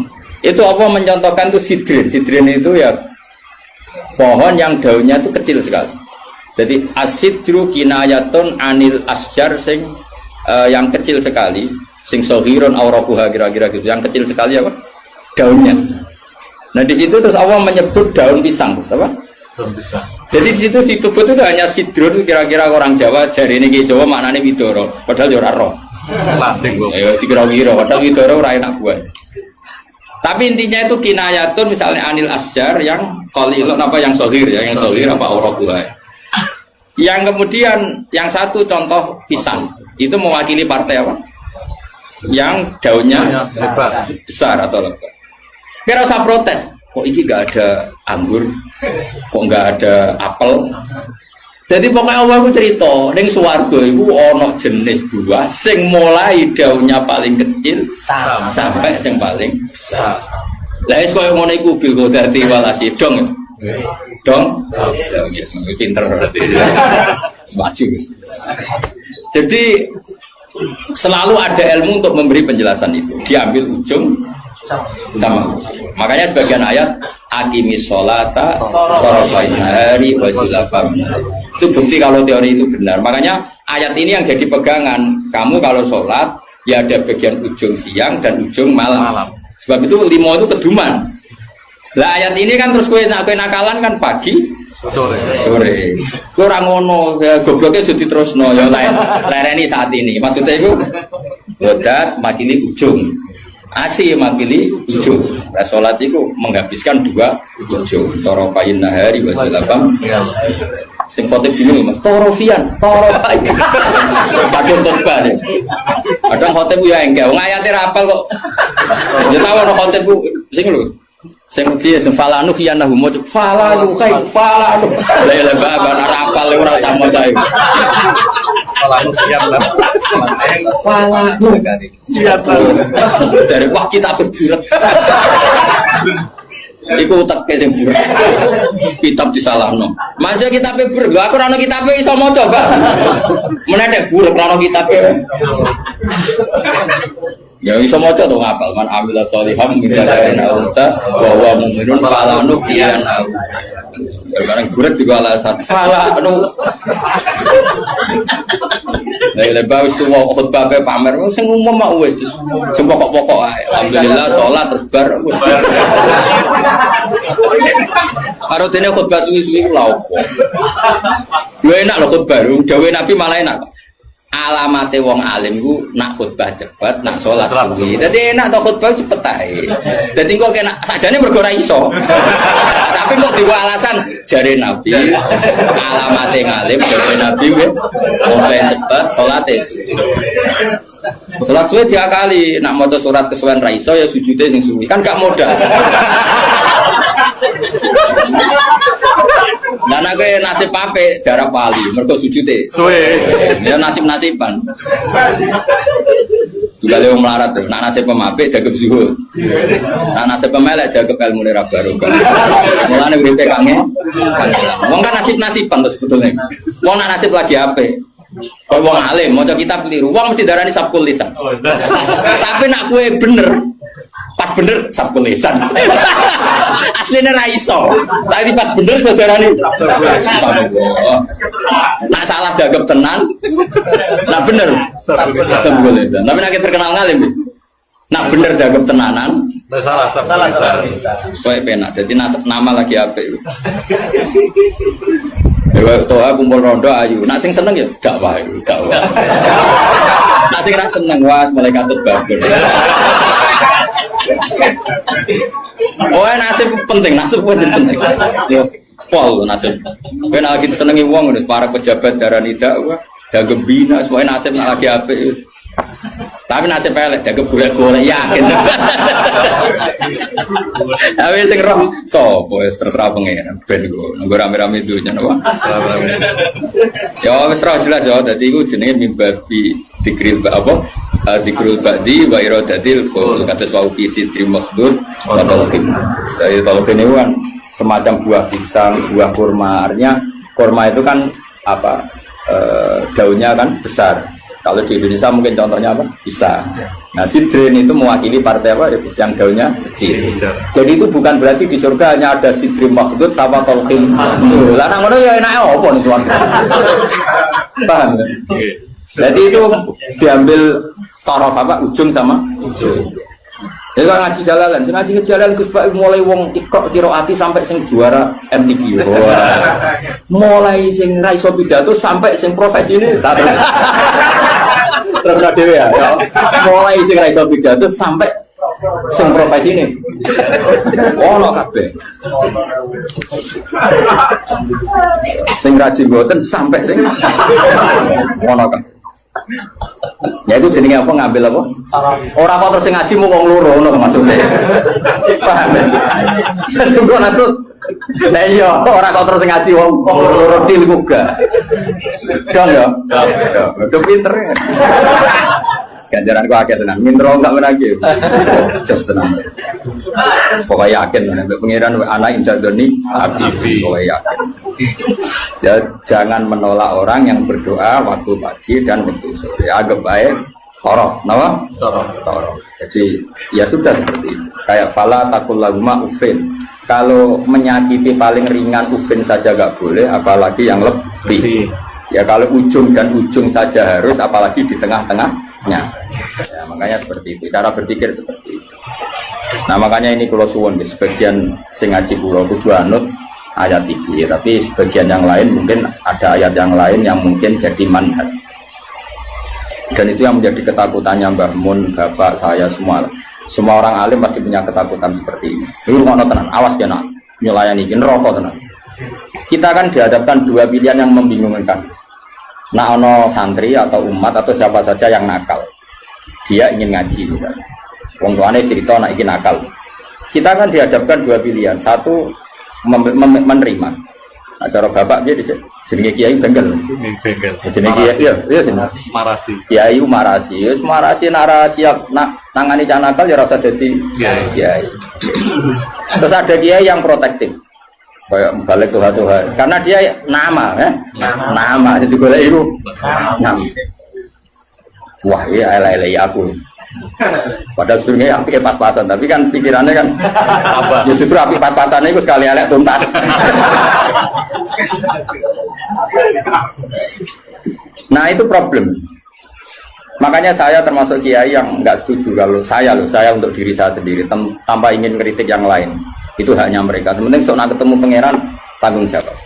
Itu apa mencontohkan itu sidrin. Sidrin itu ya pohon yang daunnya itu kecil sekali. Jadi asidru kinayatun anil asjar sing yang kecil sekali, sing sohiron aurakuha kira-kira gitu. Yang kecil sekali apa? Daunnya. Nah di situ terus Allah menyebut daun pisang, apa? Daun pisang. Jadi di situ di kebun itu hanya sidrun kira-kira orang Jawa jari ini Jawa maknanya widoro. Padahal ya ora roh. Lasing kok. Ya dikira-kira padahal widoro ora enak buah. Tapi intinya itu kinayatun misalnya anil asjar yang qalilun apa yang sohir ya, yang sohir apa aurakuha. Yang kemudian yang satu contoh pisang itu mewakili partai apa? Yang daunnya besar atau lebar. Kira usah protes. Kok ini nggak ada anggur? Kok nggak ada apel? Jadi pokoknya Allah ku cerita, ning swarga iku ana jenis buah sing mulai daunnya paling kecil sampai sing paling besar. Lah wis koyo ngono iku bil qadarti wal asih dong. Dong. Ya pinter berarti. Semaju wis. Jadi selalu ada ilmu untuk memberi penjelasan itu. Diambil ujung sama ujung. Makanya sebagian ayat aqimis sholata tarafain nahari wa zulafam. Itu bukti kalau teori itu benar. Makanya ayat ini yang jadi pegangan. Kamu kalau sholat ya ada bagian ujung siang dan ujung malam. Sebab itu limo itu keduman. Lah ayat ini kan terus kue nakalan kan pagi sore. Kurang ngono ya, gobloknya jadi terus no ya lereni saat ini. Maksudnya itu bodat makili ujung. Asih makili ujung. Nah, sholat itu menghabiskan dua ujung. Tarafain nahari wa zulafam. Sing khotib bingung Mas, torofian. Kadang khotbah nih. Kadang khotib ya enggak, wong ayate rapal kok. Ya tahu ono khotib sing lho. Sing piye sing falanu khiyanahu mo falanu kai falanu. Lah baba rapal ora usah maca iku. Falanu siap lah. Falanu. Siap. Dari wah kita beburet. Iku teke sing buruk. Kitab disalahno. Masuk kitabe buruk. Lho aku ora ono kitabe iso maca, Pak. Meneh buruk ora ono kitabe. Ya iso maca to ngapal man amila sholiham min dzakarin aw unsa wa huwa mu'minun falanu qiyana. Barang buruk juga alasan. Falanu. Lebar wis tuwa khutbah pamer sing umum mak wis sing pokok-pokok ae. Alhamdulillah salat terus bar. Karo dene khutbah suwi-suwi lha opo. Yo enak lho khutbah, dawuh Nabi malah enak. Alamate wong alim ku nak khutbah cepet, nak salat suwi. Dadi enak to khutbah cepet ae. Dadi kok kena sakjane mergo ora iso. Tapi kok diwa alasan jare Nabi alamate ngalim jare Nabi kuwi khutbah cepet, salate. Salat suwi diakali, nak maca surat kesuwen ra iso ya sujude sing suwi. Kan gak modal. Dan aku nasib pape darah pali, mereka sujute. Suwe. Ya nasib-nasiban. Juga lewat melarat terus. Nak nasib pemape jaga zuhud. Nak nasib pemelek jaga ilmu nera baru. Mulane uripe kangen. Wong kan nasib-nasiban terus sebetulnya. Wong nak nasib lagi ape? Kok wong alim, maca kitab keliru. Wong mesti darani sabkul lisan. Tapi nak kue bener. Pas bener sabkul lisan. Aslinya ra iso. Tapi pas bener saudarane. Nak salah dagep tenan. Nak bener sabkul lisan. Tapi nak terkenal ngalim. Nak bener dagep tenanan. Salah sabkul lisan. Kowe penak. Dadi nama lagi apik. Toa kumpul rondo ayu. Nak sing seneng ya dakwah iku, dakwah. Nak sing ra seneng was mulai katut babon. Oh, nasib penting penting. Yo, pol nasib. Kowe nek lagi senengi wong para pejabat darani dakwah, dagem bina, semuanya nasib nak lagi apik wis. Tapi nasib elek dagem golek-golek yakin. Tapi sing roh sapa wis terserah pengen ben go nggo rame-rame dunya napa. Ya wis roh jelas ya dadi iku jenenge mimbabi dikril apa? Dikril ba'di wa iradatil qaul kata wa fi sidri makhdud wa talqin. Dari talqin itu kan semacam buah pisang, buah kurma. Artinya kurma itu kan apa? Daunnya kan besar. Kalau di Indonesia mungkin contohnya apa? Pisang. Nah, sidrin itu mewakili partai apa? Yang daunnya kecil. Jadi itu bukan berarti di surga hanya ada sidri makhdud sama talqin. Lah nang ngono ya enake apa nih suami? Paham ya? Jadi itu diambil taraf apa? Ujung sama ujung. Jadi kalau ngaji jalalan, ngaji jalan Gus Pak mulai wong ikok kiroati sampai sing juara MTQ. Mulai sing ra iso pidato sampai sing profesi ini. Terus dhewe ya. Mulai sing ra iso pidato sampai sing profesi ini. Ono kabeh. Sing ra jenggoten sampai sing ono kabeh. Ya itu jenenge apa ngambil apa? Ora kok terus ngaji mau wong loro ngono maksudnya. Paham. Jadi kok Lah iya, ora kok terus ngaji wong roti juga. Dong ya. Udah pinter. Ganjaran ku akeh tenan. Minro enggak menagi. Just tenan. Pokoknya yakin nek pengiran anak indadoni abdi. Pokoknya yakin. Ya jangan menolak orang yang berdoa waktu pagi dan waktu sore. Agak baik torof, nama? Torof. Jadi ya sudah seperti itu. Kayak fala takul laguma ufin. Kalau menyakiti paling ringan ufin saja gak boleh, apalagi yang lebih. Ya kalau ujung dan ujung saja harus, apalagi di tengah-tengahnya. Ya, makanya seperti itu. Cara berpikir seperti itu. Nah makanya ini kalau suwon sebagian sing ngaji kula kudu anut ayat iki, tapi sebagian yang lain mungkin ada ayat yang lain yang mungkin jadi manhaj. Dan itu yang menjadi ketakutannya Mbah Mun, bapak saya semua orang alim pasti punya ketakutan seperti ini. Ini ngono tenan, awas ya nak nyulayani iki neraka tenan. Kita kan dihadapkan dua pilihan yang membingungkan. Nah ono santri atau umat atau siapa saja yang nakal, dia ingin ngaji misalnya. Wong tuane cerita nak iki nakal. Kita kan dihadapkan dua pilihan, satu menerima. Nah, cara bapak dia jenenge kiai bengkel. Jenenge kiai ya marasi. Kiai marasi. Wis marasi nak siap nangani cah nakal ya rasa dadi kiai. Terus ada kiai yang protektif. Kayak balik Tuhan. Karena dia nama jadi golek iku nama. Wah, ya elek-elek aku. Padahal sebenarnya api pas-pasan, tapi kan pikirannya kan apa? Ya justru api pas-pasannya itu sekali elek tuntas. Nah itu problem. Makanya saya termasuk kiai yang nggak setuju kalau saya untuk diri saya sendiri tanpa ingin kritik yang lain. Itu haknya mereka. Sementing soal ketemu pangeran tanggung jawab.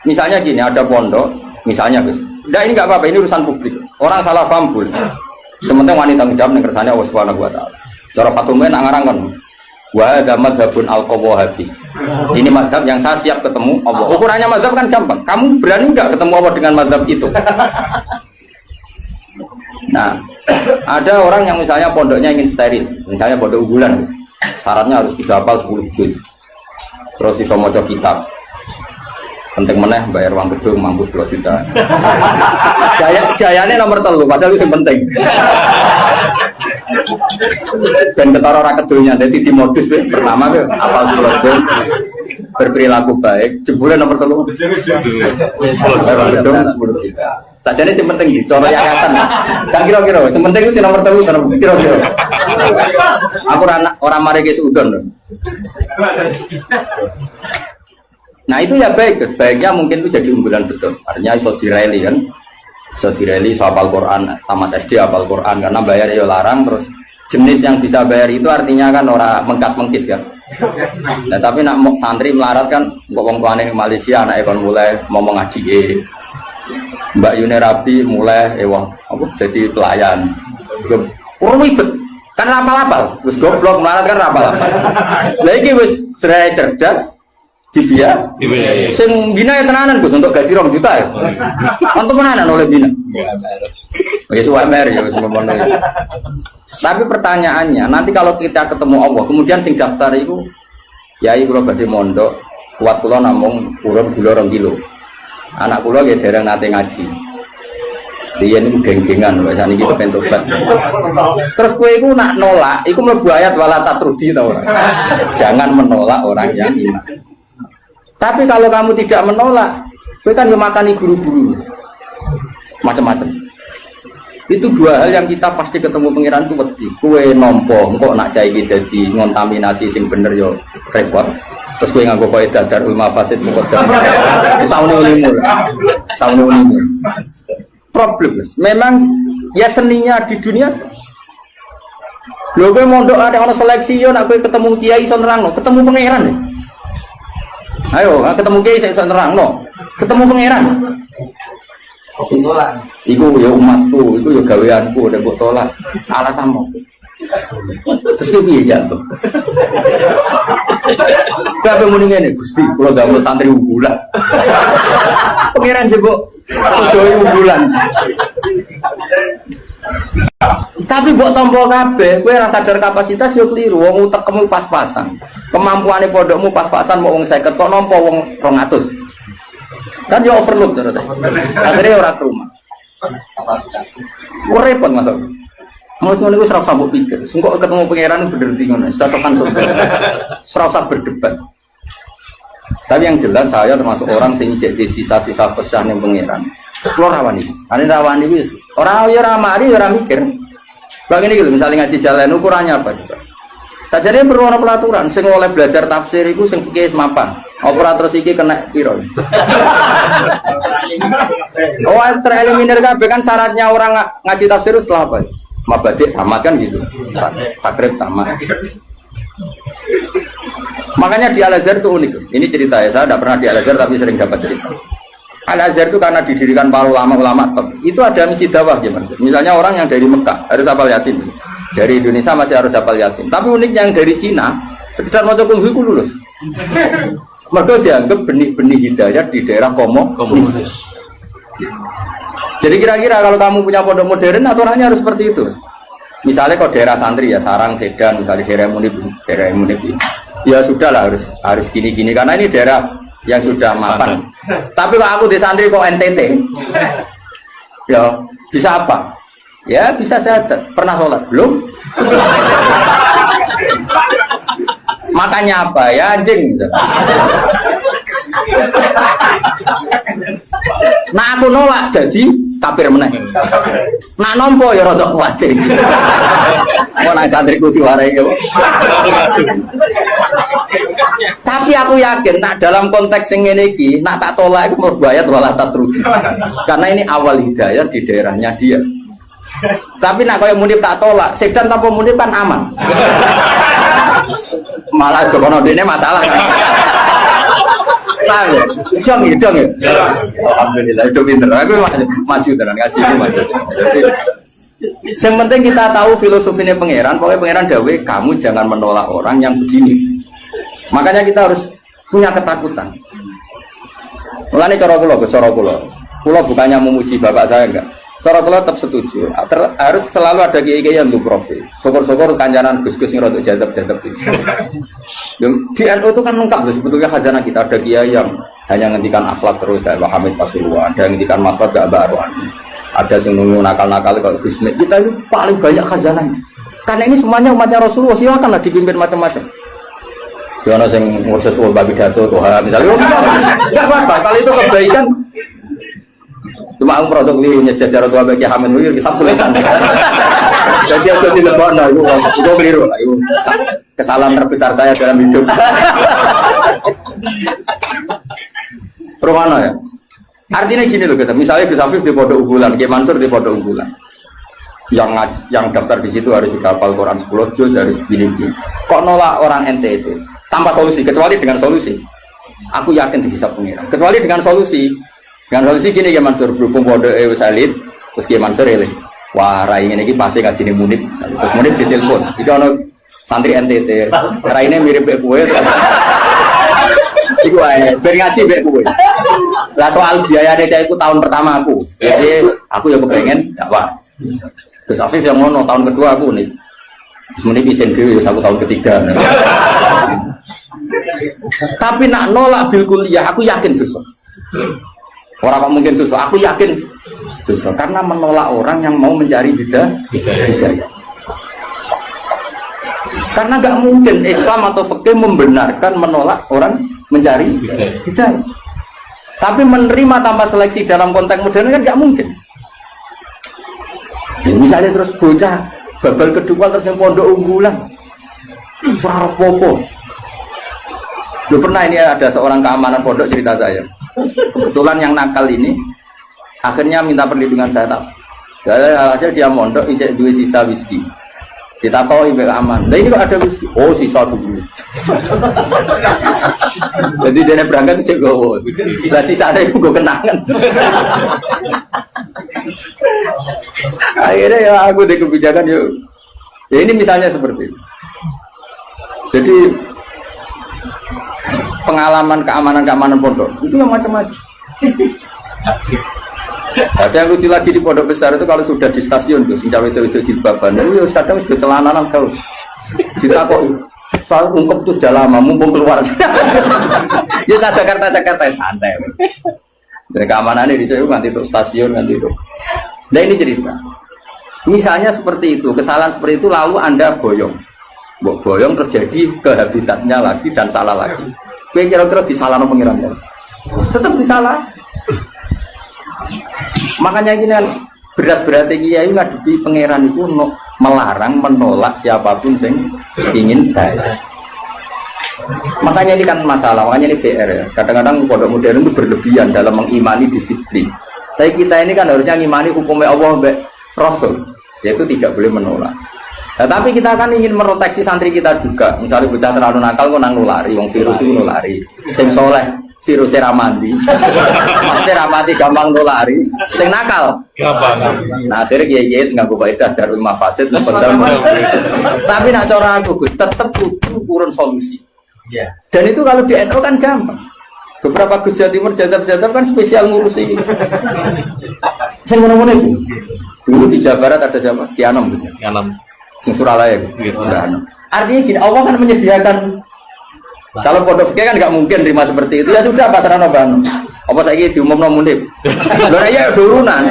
Misalnya gini, ada pondok, misalnya Gus. Nah ini nggak apa-apa, ini urusan publik. Orang salah paham pun. Sementara wanita tanggung jawab yang kersane Allah Subhanahu wa taala. Cara Fatumah nak ngarang kan. Wa hadza madzhabun al-qawahabi. Ini mazhab yang saya siap ketemu Allah. Ukurannya mazhab kan gampang. Kamu berani enggak ketemu Allah dengan mazhab itu? Nah, ada orang yang misalnya pondoknya ingin steril, misalnya pondok unggulan. Syaratnya harus dihafal 10 juz. Terus iso maca kitab. Penting meneh bayar uang gedung mampus 2 juta. Jayane nomor 3 padahal itu yang penting. Dan ketara ora kedulnya dadi di modus pertama ke apal 10 juz berperilaku baik jebule nomor 3 bayar gedung 10 juta. Sajane sing penting di cara yayasan. Kan kira-kira sing penting itu nomor 3 kira-kira. Aku ora mari ke sudon. Nah itu ya baik, sebaiknya mungkin itu jadi unggulan betul. Artinya iso direli kan, iso direli iso hafal Quran, tamat SD hafal Quran karena bayar ya larang. Terus jenis yang bisa bayar itu artinya kan orang mengkas-mengkis kan. Nah tapi nak santri melarat kan, wong tuane ning Malaysia anake kon mulai ngomong ngaji. Mbak Yune Rabi mulai jadi pelayan. Ribet. Kan rapal-rapal, wis goblok melarat kan rapal-rapal. Lah iki wis cerdas dia, sing bina ya tenanan Gus untuk gaji 2 juta ya. Untuk tenanan oleh bina. Ya suwamer ya semono. Tapi pertanyaannya, nanti kalau kita ketemu Allah, kemudian sing daftar itu yai kula badhe mondok, kuat kula namung urun gula 2 kilo. Anak kula nggih dereng nate ngaji. Dia ini geng-gengan, biasa ini kita pentobat. Terus kue itu nak nolak, itu mlebu ayat wala tatrudi tau. Jangan menolak orang yang iman. Tapi kalau kamu tidak menolak, kue kan memakani guru-guru, macam-macam. Itu 2 hal yang kita pasti ketemu pangeran itu wedi. Kue nompo, kok nak cai kita di ngontaminasi sing bener yo repot. Terus kue nganggo kaidah darul mafasid muqaddam. Saune ulimul. Problem. Memang ya seninya di dunia. Lho kowe mondok ada ono seleksi yo nak kowe ketemu kiai iso nerangno, ketemu pangeran ya. Ayo, ketemu kiai iso nerangno, ketemu pangeran. Tolak. Iku ya umatku, iku ya gaweanku, udah mbok tolak. Alasanmu. Terus kowe piye jatuh? Kabeh muni ngene, Gusti, kula damel santri unggulan. Pangeran jebok sedaya unggulan. Tapi mbok tampa kabeh, kowe ora sadar kapasitas yo kliru, wong utekmu pas-pasan. Kemampuane pondokmu pas-pasan mau wong 50 kok nampa wong 200. Kan ya overload terus. Akhirnya ora ke rumah. Repot Mas. Mau niku ora usah mbok pikir. Engko ketemu pangeran bener ngono, catakan surga. Ora usah berdebat. Tapi yang jelas saya termasuk orang sing jadi sisa-sisa fesah ning pangeran. Kulo rawani. Ane rawani wis. Ora ya ora mari ora mikir. Bang ini gitu, misalnya ngaji jalan ukurannya apa juga? Sajane perlu ana pelaturan sing oleh belajar tafsir iku sing fikih mapan. Operator iki kena piro? Oh, tereliminir kabeh kan syaratnya orang ngaji tafsir setelah apa? Mabadik tamat kan gitu. Takrib tamat. Makanya di Al-Azhar itu unik. Ini cerita ya, saya tidak pernah di Al-Azhar tapi sering dapat cerita. Al-Azhar itu karena didirikan para ulama-ulama top. Itu ada misi dakwah ya Mas. Misalnya orang yang dari Mekah harus hafal Yasin. Dari Indonesia masih harus hafal Yasin. Tapi uniknya yang dari Cina sekitar maca kungfu ku lulus. Mereka dianggap benih-benih hidayah di daerah komunis. Jadi kira-kira kalau kamu punya pondok modern aturannya harus seperti itu. Misalnya kalau daerah santri ya Sarang, Sedan, misalnya daerah Munib. Ya sudahlah harus gini-gini karena ini daerah yang sudah mapan. Tapi kalau aku di santri kok NTT, ya bisa apa? Ya bisa saya pernah sholat belum? Makanya apa ya anjing? Nah aku nolak jadi kafir meneh. Nak nompo ya rada kuwatir. Mau nang santriku diwarai yo. Tapi aku yakin nak dalam konteks yang ngene iki, nak tak tolak iku murbayat walah tatruji. Karena ini awal hidayah di daerahnya dia. Tapi nak koyo Munib tak tolak, Sedan tanpa Munib kan aman. Malah Jokono dene masalah kan. Paham ya? Jong ya. Alhamdulillah itu pinter. Aku maju tenan ngaji maju. Yang penting kita tahu filosofinya pangeran. Pokoknya pangeran dawe kamu jangan menolak orang yang begini. Makanya kita harus punya ketakutan. Mulane cara kula bukannya memuji bapak saya enggak. Cara kula tetap setuju. Harus selalu ada kiai-kiai yang untuk profil. Syukur-syukur kancanan Gus-gus yang rodok jadab-jadab itu. Di NU itu kan lengkap loh sebetulnya khazanah kita. Ada kiai yang hanya ngendikan akhlak terus kayak Pak Hamid Pasuruan, ada yang ngendikan maksud gak baru. Ada yang nunggu nakal-nakal kalau Gus Med. Kita itu paling banyak khazanahnya. Karena ini semuanya umatnya Rasulullah, silakanlah dipimpin macam-macam. Jono sing ngurus ulama pidato Tuhan misalnya. Enggak apa-apa, kalau itu kebaikan. Cuma aku produk liunya jajar tua bagi Hamid Wiyur kisah tulisan. Jadi aku dilebokno itu keliru lah. Itu kesalahan terbesar saya dalam hidup. Permana ya? Artinya gini loh kita. Misalnya Gus Afif di Pondok Unggulan, Kiai Mansur di Pondok Unggulan. Yang daftar di situ harus juga hafal Quran 10 juz harus begini. Kok nolak orang NTT tanpa solusi kecuali dengan solusi. Aku yakin bisa pengira. Kecuali dengan solusi. Dengan solusi gini Kiai Mansur berhubung Pondok Salid, terus Kiai Mansur eleh. Wah, rai ini pasti ngajine Munib. Terus Munib ditelepon. Itu ono santri NTT. Rai ini mirip mbek kowe. Iku ae, ben ngaji mbek kowe. Lah soal biayane saya iku tahun pertama aku. Jadi aku ya kepengen dakwah. Terus Afif yang ngono tahun kedua aku nih. Semuanya isin dhewe aku tahun ketiga. Tapi nak nolak bil kuliah aku yakin dosa. Orang apa mungkin dosa, aku yakin dosa karena menolak orang yang mau mencari hidayah. Karena nggak mungkin Islam atau fikih membenarkan menolak orang mencari hidayah. Tapi menerima tanpa seleksi dalam konteks modern kan nggak mungkin. Ya, misalnya terus bocah babal kedua terus yang Pondok Unggulan, suara popo. Lu pernah ini ada seorang keamanan pondok cerita saya. Kebetulan yang nakal ini akhirnya minta perlindungan saya tak. Hasil dia mondok ijek dua sisa whisky. Kita tahu ibu aman. Nah ini kok ada whisky? Oh sisa dulu. Jadi dia berangkat sih gue. Lah sisa ada itu gue kenangan. Akhirnya ya aku deh kebijakan yuk. Ya ini misalnya seperti itu. Jadi pengalaman keamanan pondok itu yang macam-macam. Ada yang lucu lagi di pondok besar itu kalau sudah di stasiun tuh, senjata itu jilbaban, itu kadang sudah celananan kau. Kita kok Soal ungkep itu sudah lama, mumpung keluar. Ya Jakarta santai. Dari keamanannya di sana nanti untuk stasiun nanti itu. Nah ini cerita. Misalnya seperti itu, kesalahan seperti itu lalu Anda boyong terjadi ke habitatnya lagi dan salah lagi. Kira-kira disalah no pengirannya. Tetap disalah. Makanya ini kan berat-berat kiai ngadepi pangeran itu melarang menolak siapapun yang ingin baik. Makanya ini kan masalah, makanya ini PR ya. Kadang-kadang pondok modern itu berlebihan dalam mengimani disiplin. Tapi kita ini kan harusnya mengimani hukumnya Allah dan Rasul, yaitu tidak boleh menolak. Nah, tapi kita kan ingin meroteksi santri kita juga. Misalnya bocah terlalu nakal kok nang nulari, wong virus itu nulari. Sing soleh virusnya ramadi, maksudnya ramadi gampang nulari. Sing nakal gampang. Nah akhirnya kiai nggak gue baik darul mafasid. Tapi nak cara aku tetap butuh urun solusi. Yeah. Dan itu kalau di NU kan gampang. Beberapa Gus Jawa Timur jadab-jadab kan spesial ngurusi. Saya mana-mana itu. Dulu di Jawa Barat ada siapa? Kianom Gus. Kianom. Sing Suralaya. Artinya gini, Allah kan menyediakan. Kalau pondok fikih kan nggak mungkin terima seperti itu. Ya sudah pasaran oban. Apa saya diumumno mundip. Lho ya turunan.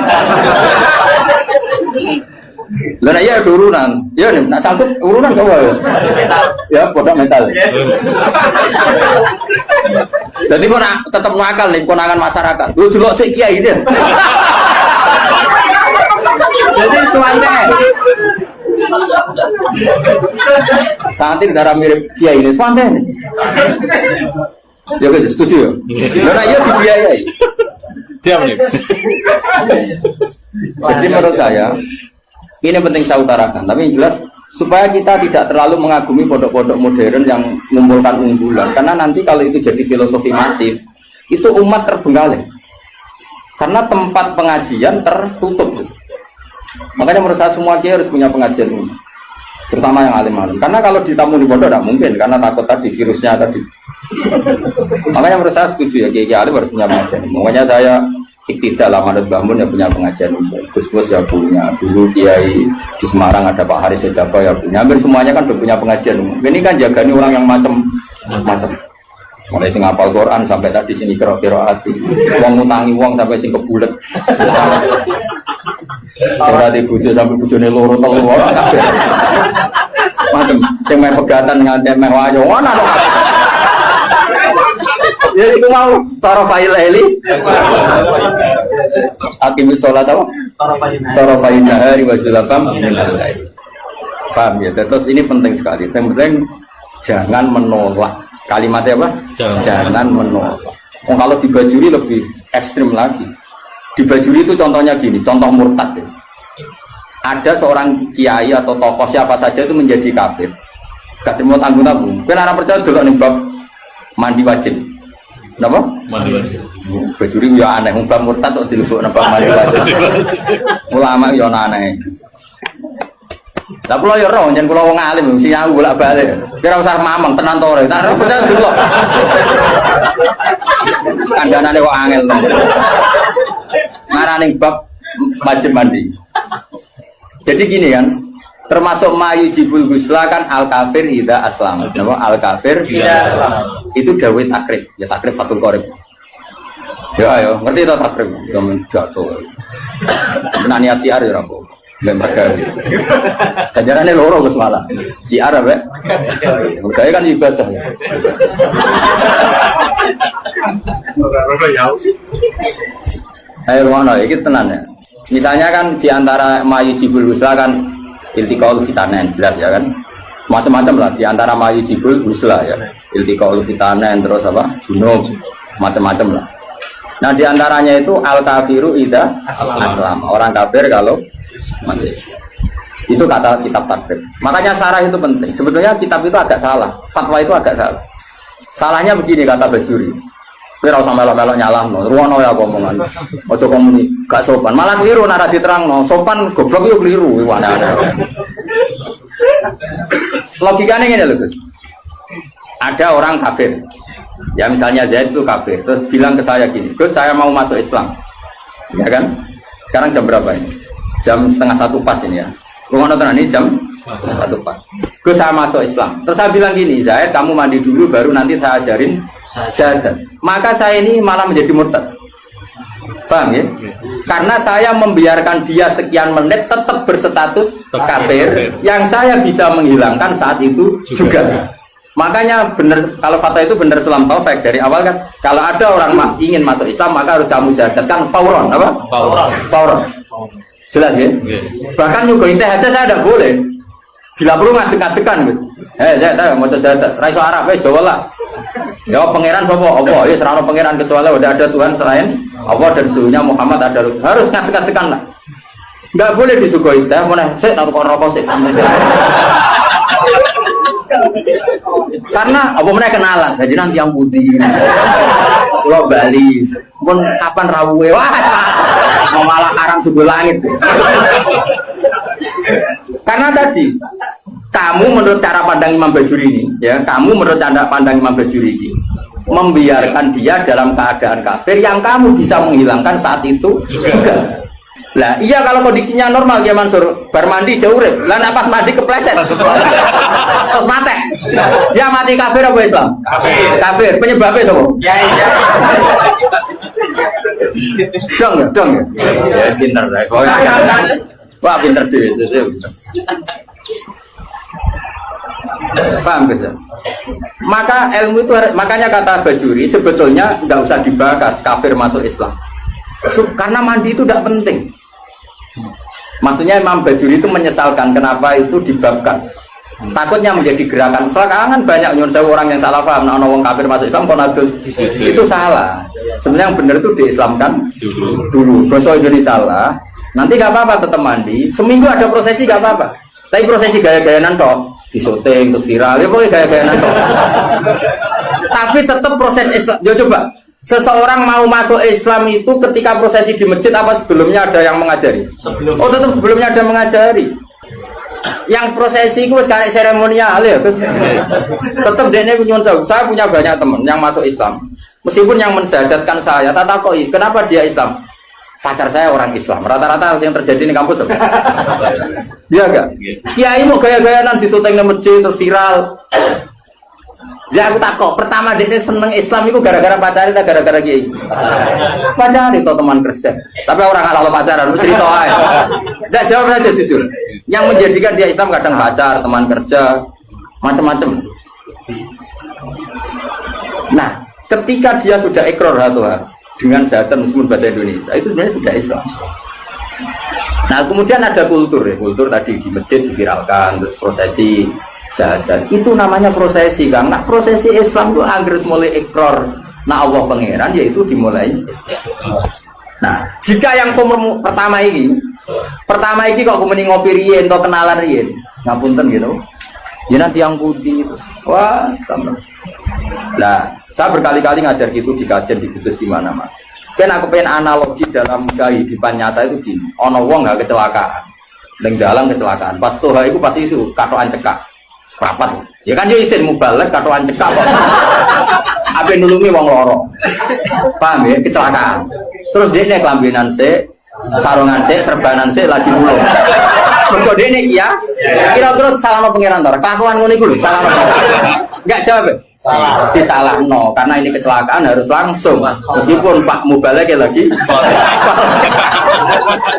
Lah ya turunan. Ya nih, nak sanggup urunan kau ya. Ya pondok mental. Jadi kau nak tetap nakal nih konangan masyarakat. Lu delok sik kiai dia. Jadi suanten. Santri darah mirip kiai ini suanten. Ya guys, setuju ya? Lah ya dibiayai. Diam nih. Jadi menurut saya ini penting saya utarakan, tapi yang jelas supaya kita tidak terlalu mengagumi pondok-pondok modern yang mengumpulkan unggulan, karena nanti kalau itu jadi filosofi masif, itu umat terbengkalai, karena tempat pengajian tertutup. Makanya menurut saya semua kiai harus punya pengajian ini, terutama yang alim-alim. Karena kalau ditamu di pondok tidak mungkin, karena takut tadi virusnya tadi. Makanya menurut saya setuju ya kiai alim harus punya pengajian. Makanya saya Iktidal Ahmad Bahmun yang punya pengajian umum, Gus ya punya, dulu Kiai di Semarang ada Pak Haris Sedapa ya punya, hampir semuanya kan udah punya pengajian umum. Ini kan jagani orang yang macam-macam, mulai sing hafal Quran sampai tadi sini kira-kira hati, uang ngutangi uang sampai sing kebulet, ora di bujo sampai bujone loro telu orang kabeh, macam sing main pegatan nganti meh wayo, ana ya itu mau tarafail laili akimis sholat apa? Tarafail nahari wa zulafam minal lail. Paham ya? Terus ini penting sekali. Yang penting jangan menolak. Kalimatnya apa? Jangan menolak. Kalau di Bajuri lebih ekstrim lagi. Di Bajuri itu contohnya gini, contoh murtad ya. Ada seorang kiai atau tokoh siapa saja itu menjadi kafir. Gak terima tanggung-tanggung. Kan orang percaya dulu nih bab mandi wajib. Napa? Mandi wajib. Bajuri ya aneh, umpam murtad kok dilebok napa mandi wajib. Ulama ya aneh. Lah kula ya roh, yen kula wong alim mesti aku bolak-balik. Kira usah mamang tenan to ora. Tak ora percaya delok. Kandhanane kok angel. Marane bab wajib mandi. Jadi gini kan, termasuk mayu jibul gusla kan al kafir ida aslam. Nama al kafir ida aslam. Itu dawai takrib, ya takrib fatul korib. Ya ayo, ngerti tak takrib? Zaman jatuh. Menani siar ya rapo. Lembaga. Kajarannya loro gus malah. Siar apa? Budaya kan ibadah. Ayo mana? Ini tenan ya. Misalnya kan diantara mayu jibul gusla kan iltiqaul fitanen jelas ya kan, macam-macam lah diantara mayu jibul gusla ya, iltiqaul fitanen terus apa junub macam-macam lah. Nah diantaranya itu al kafiru ida aslam, orang kafir kalau masih itu kata kitab takrib. Makanya sarah itu penting. Sebetulnya kitab itu agak salah, fatwa itu agak salah. Salahnya begini kata Bajuri. Kira usah melok-melok nyalahno, ruwono ya omongan. Ojo komuni, gak sopan. Malah keliru nek diterangno. Sopan goblok yo keliru, aneh-aneh. Logikanya ngene lho, Gus. Ada orang kafir. Ya misalnya Zaid itu kafir, terus bilang ke saya gini, "Gus, saya mau masuk Islam." Ya kan? Sekarang jam berapa ini? Jam 12:30 pas ini ya. Rumah nonton ini jam 1 pagi. Gue saya masuk Islam. Terus saya bilang gini, Zaid kamu mandi dulu baru nanti saya ajarin syahadat. Maka saya ini malah menjadi murtad. Paham ya? Karena saya membiarkan dia sekian menit tetap berstatus kafir yang saya bisa menghilangkan saat itu juga. Makanya benar kalau fatwa itu benar Sulam Taufik dari awal kan kalau ada orang ingin masuk Islam maka harus kamu syahadatkan fauron apa? Fauron. Jelas ya? Bahkan nyuguhin teh aja saya tidak boleh. Bila perlu ngadek-ngadekan Gus. Saya mau syahadat. Raiso Arab Jawa lah. Ya pangeran sapa? Allah. Ya serana pangeran kecuali udah ada Tuhan selain Allah dan suhunya Muhammad ada harus ngadek-ngadekan lah. Enggak boleh disuguhi teh meneh sik tak tukar rokok sik sampe sik. Karena apa meneh kenalan. Jadi nanti yang putih. Pulau Bali. Pun kapan rawuhe? Wah, mau malah haram subuh langit. Karena tadi kamu menurut cara pandang Imam Bajuri ini, ya, kamu menurut cara pandang Imam Bajuri ini membiarkan dia dalam keadaan kafir yang kamu bisa menghilangkan saat itu juga. Lah iya kalau kondisinya normal ya Mansur, bar mandi jauh urip. Lah nek pas mandi kepleset. Terus mati. Dia mati kafir apa Islam? Kafir. Kafir. Penyebabnya sapa? Ya. Dong ya. Ya pinter dah. Wah pinter dhewe. Paham bisa? Maka ilmu itu makanya kata Bajuri sebetulnya nggak usah dibahas kafir masuk Islam. Karena mandi itu tidak penting. Maksudnya Imam Bajuri itu menyesalkan kenapa itu dibabkan. Takutnya menjadi gerakan. Sekarang banyak orang yang salah paham. Nah, orang kafir masuk Islam konatus itu salah. Sebenarnya yang benar itu diislamkan dulu. Gosok jadi salah. Nanti gak apa-apa tetap mandi. Seminggu ada prosesi gak apa-apa. Tapi prosesi gaya-gayaan toh disyuting terus viral. Ya pokoknya gaya-gayaan toh. Tapi tetap proses Islam. Ya coba. Seseorang mau masuk Islam itu ketika prosesi di masjid apa sebelumnya ada yang mengajari? Oh tetap sebelumnya ada mengajari. Yang prosesi itu sekarang seremonial ya. Tetap dia nyuwun sewu. Saya punya banyak teman yang masuk Islam. Meskipun yang mensyahadatkan saya, tak takoi kenapa dia Islam? Pacar saya orang Islam. Rata-rata yang terjadi di kampus apa? Dia enggak. Kiai mau gaya-gayaan di syuting di masjid terus viral. Ya aku takut. Pertama dia seneng Islam itu gara-gara pacaran atau gara-gara kiai? Pacaran itu teman kerja. Tapi orang kalau pacaran cerita aja. Enggak jawab saja jujur. Yang menjadikan dia Islam kadang pacar, teman kerja, macam-macam. Nah, ketika dia sudah ikrar dengan syahadat meskipun bahasa Indonesia itu sebenarnya sudah Islam. Nah, kemudian ada kultur ya. Kultur tadi di masjid diviralkan terus prosesi syahadat itu namanya prosesi karena prosesi Islam itu agar mulai ikrar nah Allah pangeran yaitu dimulai Islam. Nah jika yang pertama ini kok kemudian ngopi rien atau kenalan rien ngapunten gitu ya nanti yang putih terus wah sama. Nah saya berkali-kali ngajar gitu di kajian di kudus di mana-mana kan aku pengen analogi dalam kehidupan nyata itu gini ono wong gak kecelakaan dan dalam kecelakaan pas toha itu pasti itu katoan cekak seprapat ya kan yo isin mubalek katoan cekak kok ape nulungi wong loro paham ya kecelakaan terus dia nek kelambinan sik sarungan sik serbanan sik lagi mulung mergo dene iya kira-kira salahno pangeran to kelakuan ngono iku lho salahno enggak jawab salah disalahno karena ini kecelakaan harus langsung meskipun Pak mubalek lagi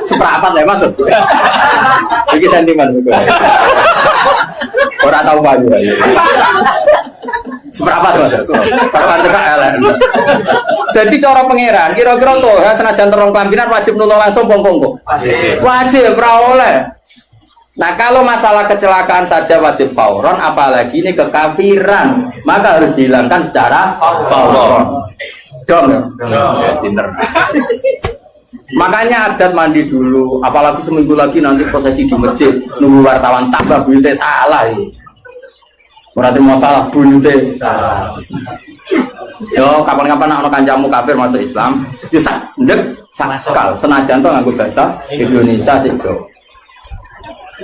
seprapat ya maksud iki sentimen orang tahu apa juga seberapa tuh seberapa cekak elek jadi cara pangeran kira-kira tuh ya senajan terong kelambinan wajib nulung langsung pong-pong wajib ora oleh. Nah kalau masalah kecelakaan saja wajib fauron apalagi ini kekafiran maka harus dihilangkan secara fauron dong ya pinter. Makanya adat mandi dulu apalagi seminggu lagi nanti prosesi di masjid nunggu wartawan tambah bunyi salah ini berarti masalah bunyi salah yo kapan-kapan anak kancamu kafir masuk Islam bisa ndek sakal senajan to nganggo bahasa Indonesia sih jo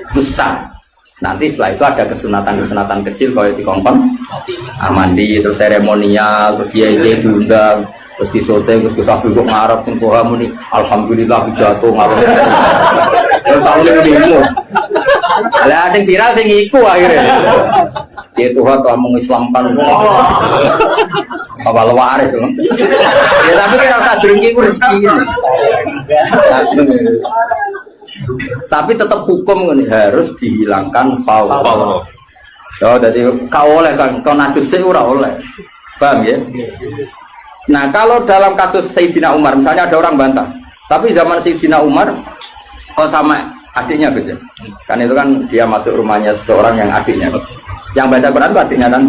susah nanti setelah itu ada kesunatan kecil kalau di kompon mandi terus seremonial terus dia diundang terus disoting terus Gus kok ngarep sing koha muni alhamdulillah jatuh ngarep terus awalnya demo Lah sing viral sing iku akhirnya. Ya Tuhan telah mengislamkan apa waris loh. Ya tapi kira usah drengki ku rezeki. Tapi tetap hukum ini harus dihilangkan faul. Oh, jadi kau oleh kan kau najis ora oleh. Paham ya? Nah, kalau dalam kasus Sayyidina Umar misalnya ada orang bantah, tapi zaman Sayyidina Umar kok sama adiknya Gus ya? Kan itu kan dia masuk rumahnya seorang yang adiknya. Yang baca Quran itu adiknya kan.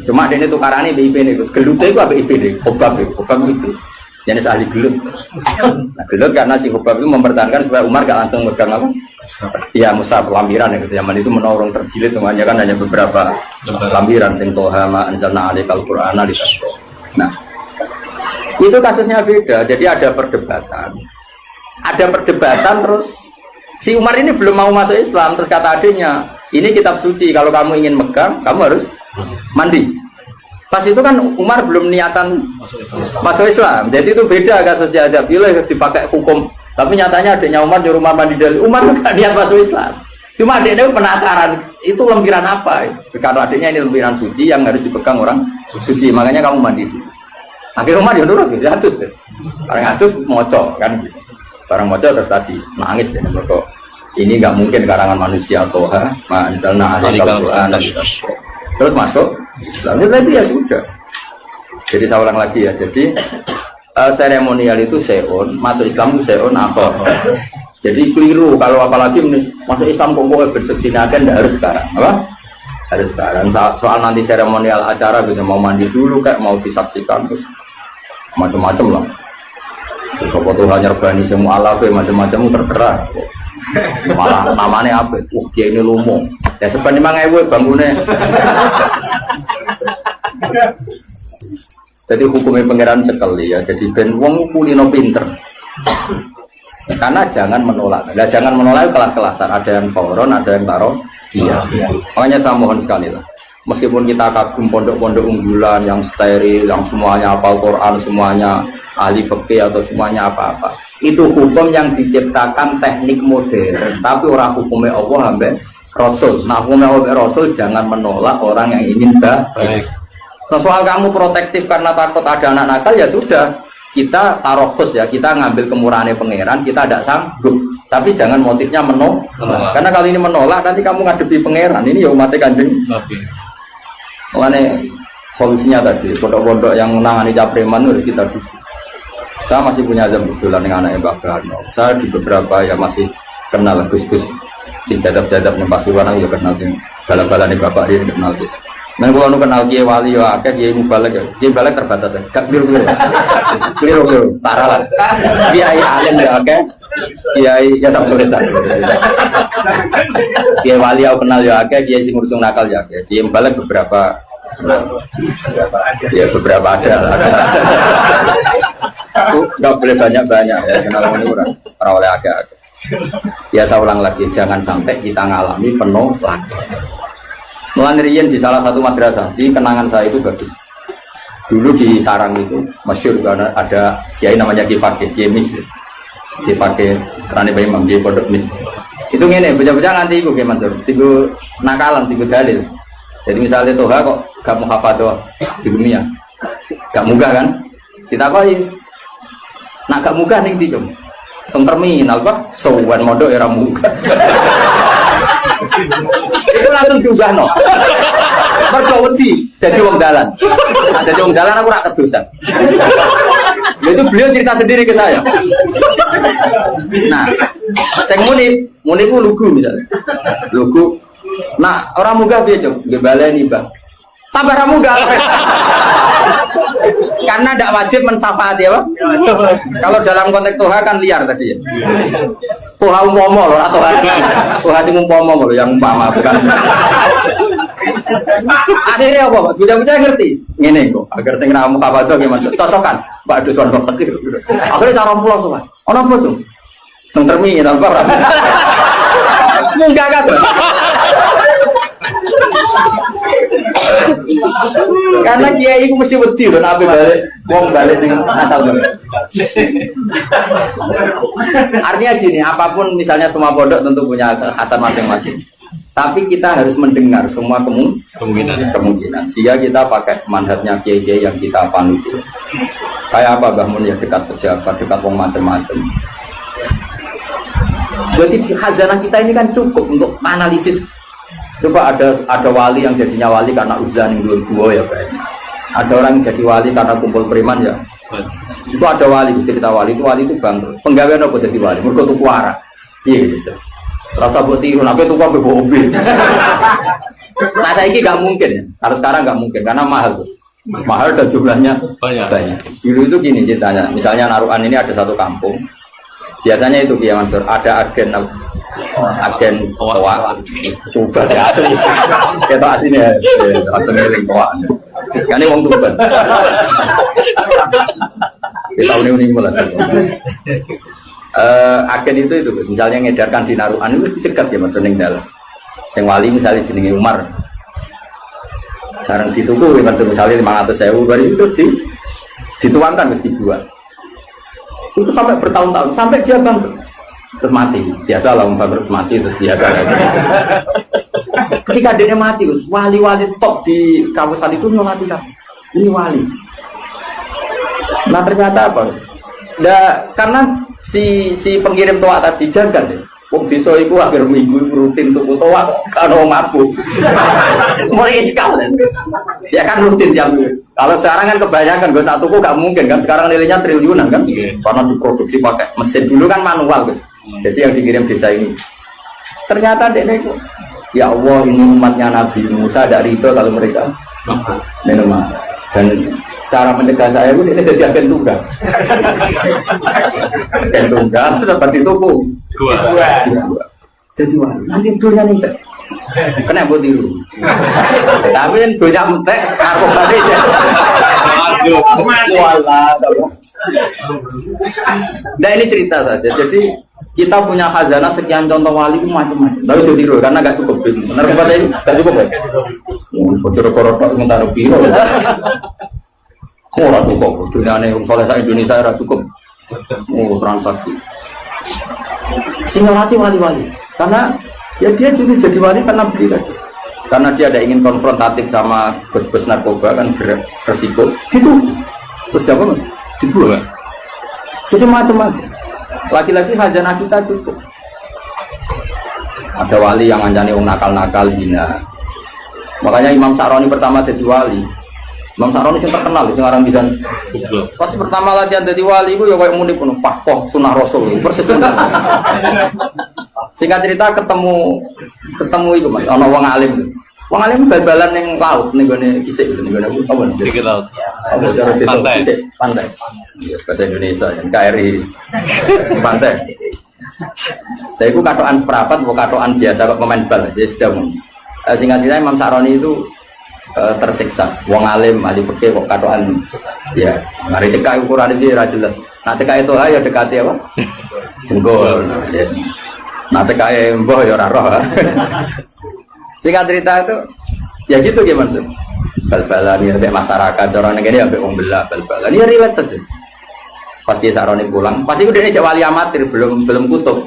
Cuma adiknya tukarannya BIP nih Gus. Gelutnya itu BIP deh, Hobab itu. Jenis ahli gelut. Nah, gelut karena si Hobab itu mempertahankan supaya Umar gak langsung megang apa? Iya, mushaf lampiran ya, zaman itu menorong terjilid namanya kan hanya beberapa lampiran sing toha ma anzalna alaikal qur'ana litashqa. Nah, itu kasusnya beda. Jadi ada perdebatan. Terus si Umar ini belum mau masuk Islam, terus kata adiknya, "Ini kitab suci, kalau kamu ingin megang, kamu harus mandi." Pas itu kan Umar belum niatan masuk Islam. Jadi itu beda kasusnya aja. Bila dipakai hukum. Tapi nyatanya adiknya Umar nyuruh Umar mandi dari Umar nggak niat masuk Islam. Cuma adiknya penasaran. Itu lempiran apa? Karena adiknya ini lempiran suci yang harus dipegang orang suci. Makanya kamu mandi dulu. Akhirnya Umar ya nurut gitu. Atus deh. Orang atus moco kan. Barang moco terus tadi nangis deh. Mereka ini nggak mungkin karangan manusia toha. Misalnya terus masuk Islam lagi ya sudah. Jadi saya ulang lagi ya. Jadi seremonial itu seon, masuk Islam itu seon akhir. Jadi keliru kalau apalagi masuk Islam kok berseksinakan tidak harus sekarang, apa? Harus sekarang. Soal nanti seremonial acara bisa mau mandi dulu kayak mau disaksikan terus macam-macam lah. Terus apa tuh hanya organi semua alafe macam-macam terserah. Malah namanya apa? Dia ini lumung. Ya sebenarnya memang bangunnya. Jadi hukumnya pangeran cekeli ya. Jadi ben wong kulino pinter. Karena jangan menolak. Nah, jangan menolak kelas-kelasan. Ada yang fauron, ada yang taruh. Iya. Makanya saya mohon sekali lah. Meskipun kita kagum pondok-pondok unggulan yang steril, yang semuanya hafal Quran, semuanya ahli fikih atau semuanya apa-apa. Itu hukum yang diciptakan teknik modern. Tapi orang hukumnya Allah sampai Rasul. Nah hukumnya Allah Rasul jangan menolak orang yang ingin baik. Nah, soal kamu protektif karena takut ada anak nakal ya sudah. Kita taruh khusus ya, kita ngambil kemurahannya pangeran, kita tidak sanggup. Tapi jangan motifnya menolak. Karena kalau ini menolak nanti kamu ngadepi pangeran. Ini ya umatnya Kanjeng. Makanya solusinya tadi, pondok-pondok yang menangani capreman harus kita dukung. Saya masih punya azam kebetulan dengan anaknya Mbak Karno. Saya di beberapa ya masih kenal Gus-Gus. Sing jadab-jadab nih Pasuruan aku kenal sing bala-bala nih bapak dia kenal Gus. Men kalau nu kenal Kiai Wali ya akeh Kiai Mubalek ya. Kiai Mubalek terbatas ya. Gak biru-biru. Biru-biru parah lah. Kiai alim ya akeh. Kiai ya sampai desa. Kiai Wali aku kenal ya akeh, Kiai sing ngurusung nakal ya akeh. Kiai Mubalek beberapa ya beberapa ada. Nggak boleh banyak-banyak ya. Kenal ini orang oleh akeh. Ya saya ulang lagi, jangan sampai kita ngalami penuh lagi. Melanirian di salah satu madrasah, di kenangan saya itu bagus. Dulu di Sarang itu, masyhur karena ada kiai namanya Kiai Fakih, Kiai Mis. Kiai Fakih, kerana Bayi Imam, Kiai Pondok Mis. Itu gini, bocah-bocah nanti ibu Kiai Mansur, tiga nakalan, tiga dalil. Jadi misalnya Toha kok gak mau hafal doa di dunia, gak munggah kan? Kita koi, nak gak munggah nih di jom. Terminal pak, sowan modok era munggah. Itu langsung diubah no. Mergo wedi dadi wong dalan. Nah, dadi wong dalan aku ora kedosan. Itu beliau cerita sendiri ke saya. Nah, sing muni ku lugu misalnya. Lugu. Nah, orang munggah piye, Cuk? Nggih baleni, Bang. Tambah ra munggah. Karena tidak wajib mensafaat ya, Pak. Kalau dalam konteks Toha kan liar tadi ya. Toha umpama loh, atau Toha sing umpama loh, yang umpama bukan. Akhirnya apa, Pak? Bocah-bocah ngerti. Ngene kok, agar sing ramu kabato gimana? Cocokan, Pak Dusun Fakir. Akhirnya cara pulau sowan. Ono apa, Cung? Teng terminal apa? Munggah kan? Karena kiai itu mesti wedi loh, nabi balik, wong balik dengan Natal. Artinya gini, apapun misalnya semua pondok tentu punya khasan masing-masing. Tapi kita harus mendengar semua kemungkinan. Sehingga kita pakai mandatnya kiai-kiai yang kita panut. Kayak apa Mbah Mun ya, dekat pejabat, dekat wong macam-macam. Jadi khazanah kita ini kan cukup untuk analisis. Coba ada wali yang jadinya wali karena uzlan yang dua ya kayaknya. Ada orang yang jadi wali karena kumpul preman ya. Itu ada wali, cerita wali itu bangkrut. Penggawean apa jadi wali? Mergo tuku arak. Iya gitu. Rasa buat tiru, tapi itu kok mobil. Nah saya ini nggak mungkin ya. Harus sekarang nggak mungkin karena mahal tuh. Mahal dan jumlahnya banyak. Dulu itu gini ceritanya. Misalnya Narukan ini ada satu kampung. Biasanya itu Kiai Mansur ada agen toa. Tuban ya asli. Kita aslinya langsung ngeling toa. Kan ini wong tuban. Kita unik mulai. Agen itu misalnya ngedarkan di Narukan itu dicegat ya Mas ning dalam. Sing wali misalnya jenenge Umar. Sareng dituku misalnya 500.000 bari itu dituangkan mesti dibuat. Itu sampai bertahun-tahun sampai dia bangkrut terus mati. Biasa lah bangkrut mati terus biasa. Ketika dia mati, wali-wali top di kawasan itu mati kan. Ini wali. Nah ternyata apa? Karena si pengirim toa tadi jaga deh. Wong desa iku akhir minggu rutin tuku toa karo mabuk. Mulai sekali. Ya kan rutin jam. Kalau sekarang kan kebanyakan gue tak tuku gak mungkin kan sekarang nilainya triliunan kan. Karena diproduksi pakai mesin dulu kan manual guys. Jadi yang dikirim desa ini. Ternyata dek ya Allah ini umatnya Nabi Musa ada ridho kalau mereka memang dan cara mencegah saya pun ini jadi agen tunggal. Agen tunggal itu dapat dituku. Jadi wah nanti dunia nih kena buat tiru. Tapi kan dunia mentek aku tadi aja. Nah ini cerita saja. Jadi kita punya khazanah sekian contoh wali macam-macam. Tapi itu tiru karena nggak cukup. Benar apa tadi? Nggak cukup ya? Bocor korok ngentar biro. Oh, ratu kok, dunia ini soleh Indonesia ratu cukup. Oh, transaksi. Singawati wali-wali, karena ya dia juga jadi wali karena beli tadi. Karena dia ada ingin konfrontatif sama bos-bos narkoba kan beresiko. Gitu. Terus apa mas? Dibuang. Itu macam-macam. Lagi-lagi khazanah kita cukup. Ada wali yang ngancani orang nakal-nakal hina. Makanya Imam Sa'roni pertama jadi wali. Imam Sa'roni yang terkenal, sekarang bisa. Pas pertama latihan jadi wali itu ya kayak muni penuh pahpoh sunnah Rasul, persis. Singkat cerita ketemu itu mas, ono wong alim. Wong alim bal-balan yang laut, nih gue kisik, nih gue apa nih? Kisik laut. Pantai. Ya, bahasa Indonesia, yang KRI pantai. Saya itu katoan seperempat, bukan katoan biasa kok pemain bal. Saya sudah singkat cerita Imam Sa'roni itu tersiksa, wong alim, ahli fikih kok katoan, ya, mari cekak ukuran itu ra jelas. Nah cekak itu ya dekati apa? Jenggol, yes. Nah cekak mbah ya ora roh. Singkat cerita itu, ya gitu gimana sih? Bal-balan ya, masyarakat orang negeri ya, wong belah bal-balan, ya relax saja. Pas Kiai Sa'roni pulang, pasti udah ini wali amatir, belum kutub,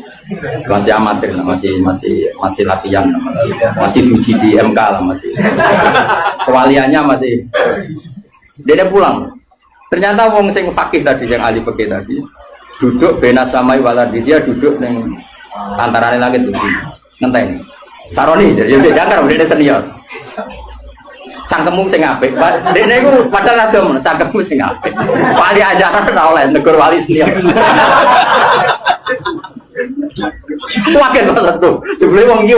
masih amatir, masih latihan, masih diuji di MK lah, masih kewaliannya masih. Dia pulang, ternyata wong sing fakih tadi, yang ahli fakih tadi, duduk bena samai waladi, dia duduk neng antara langit bumi, ngenteni. Sa'roni, jadi saya jangkar, dia senior. Cangkemmu sing apik. Dekne iku padahal agama, cangkemmu sing apik. Wali ajaran ora oleh negur wali senior. Wae banget tuh. Jebule wong iki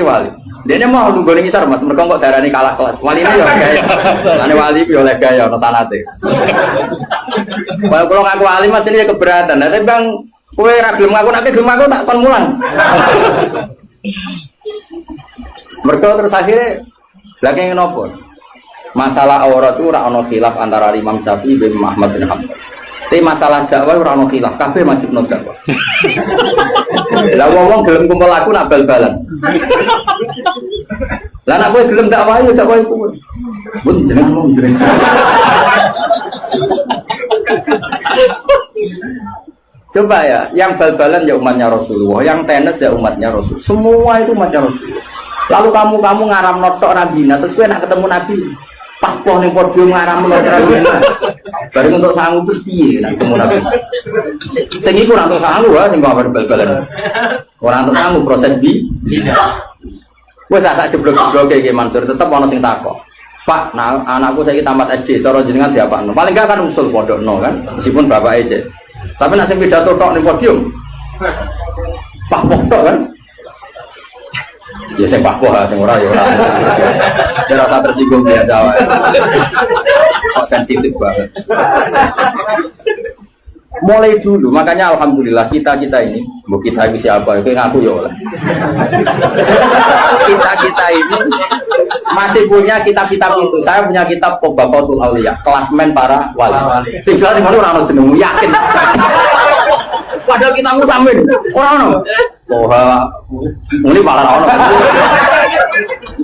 wali. Dekne mau nunggu ning isar Mas, mergo kok darani kalah kelas. Waline yo gaya. Mane wali yo oleh gaya ono sanate. Kalau ngaku wali Mas ini keberatan. Tapi Bang kowe ra gelem ngaku tak kon mulang. Mereka terus akhirnya lagi ngenopo masalah aurat itu ora ono khilaf antara Imam Syafi'i bin Ahmad bin Hanbal. Tapi masalah dakwah ora ono khilaf, kabeh wajib no dakwah. Lah wong gelem kumpul aku nak bal-balan. Lah nek kowe gelem dakwah yo dakwah iku. Mun jenengan mung jenengan. Coba ya, yang bal-balan ya umatnya Rasulullah, yang tenis ya umatnya Rasul. Semua itu umatnya Rasulullah. Lalu kamu ngaram notok Nabi, terus gue nak ketemu Nabi, pas poh ning podium ngaram notok Nabi. Bareng untuk sanggup terus piye nak ketemu Nabi. Sing iku ora untuk sanggup wae sing kabar bal-balan. Ora untuk sanggup proses di. Wes sak jeblok-jeblok iki Mansur tetep ana sing takok. Pak, nah, anakku saiki tamat SD, cara jenengan diapakno? Paling enggak kan usul pondokno kan, meskipun bapake aja. Tapi nek sing pidato tok ning podium. Pak tok kan? Ya sing Pak Poh sing ora ya ora. Ya rasa tersinggung biasa wae. Kok sensitif banget. Mulai dulu, makanya alhamdulillah kita ini, bu kita ini siapa? Itu ngaku ya oleh. Kita ini masih punya kitab-kitab itu. Saya punya kitab Tobakotul Aulia, klasmen para wali. Tinggal di mana orang jenengmu yakin. Padahal kita musamin orang ini malah orang.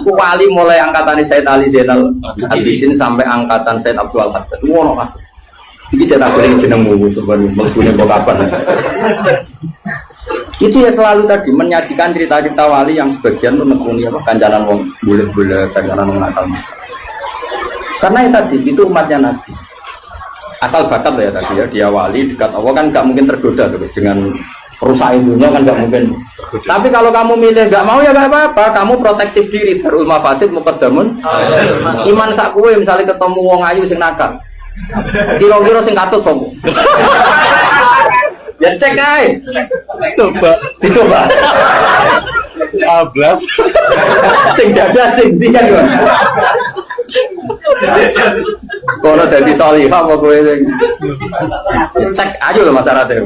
Wali mulai angkatan Said Ali Zainal Abidin sampai angkatan Said Abdul Haddad. Wono kan. Iki cetak goreng jenengmu sebenarnya mlebune kok kapan. Itu ya selalu tadi menyajikan cerita-cerita wali yang sebagian tuh nekuni apa kancanan wong bulet-bulet, kancanan wong nakal. Karena yang tadi itu umatnya Nabi. Asal bakat ya tadi ya, dia wali dekat Allah kan nggak mungkin tergoda terus dengan rusak dunia kan nggak mungkin. Tapi kalau kamu milih nggak mau ya nggak apa-apa, kamu protektif diri. Darul mafasid muqaddamun. Iman sak kowe misalnya ketemu wong ayu sing nakal. Kira-kira sing katut sopo. Ya cek ae. Dicoba.
Ablas.
Sing dadah sing ndi kan. Kono dadi salihah apa kowe sing cek aja lho Mas Sarate.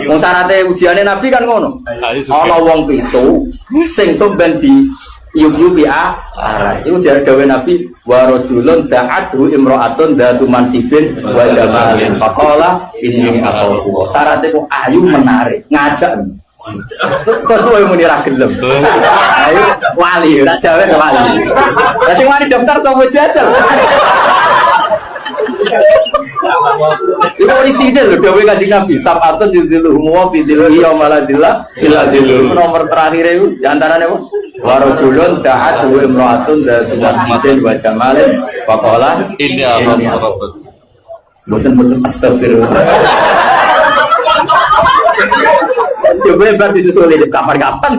Wong syaratnya ujiane Nabi kan ngono. Ana wong pitu sing somben di yubi arah. Itu jar gawe Nabi wa rajulun da'athu imra'atun datu mansibin wa jamalin faqala inni akhafu. Syaratnya kok ayu menarik, ngajak. Kok kowe muni ra gelem. Ayo wali, ora jawe wali. Lah sing wani daftar sapa jajal. Itu orisinil loh, dawe Kanjeng Nabi. Sabatun yudhilluhum wa fi dhillihi yawma la dhilla illa dhilluh. Nomor terakhir itu di antaranya apa? Wa rajulun da'athu imra'atun dzatu mansibin wa jamalin faqala inni akhafu. Boten astagfirullah. Coba hebat disusulin kapan-kapan.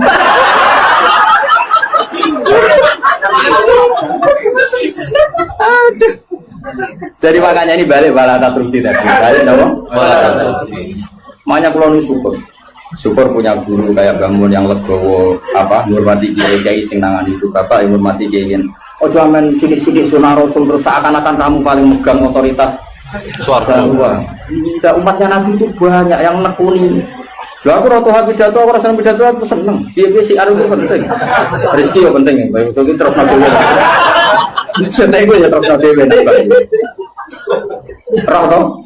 Aduh. Jadi makanya ini balik balata trukti tadi. Balik apa? Balata trukti. Makanya kalau ini syukur punya guru kayak bangun yang legowo apa menghormati kiai sing nangani itu bapak yang menghormati kiai. Oh jangan sidik-sidik sunah rasul terus seakan-akan kamu paling megang otoritas suara. Tidak umatnya Nabi itu banyak yang nekuni. Lah aku roto hati pidato, aku rasa pidato aku seneng. Piye si aru itu penting. Rezeki yo penting ya. Baik itu terus nabi. Seneng gue ya terus nabi. Roto.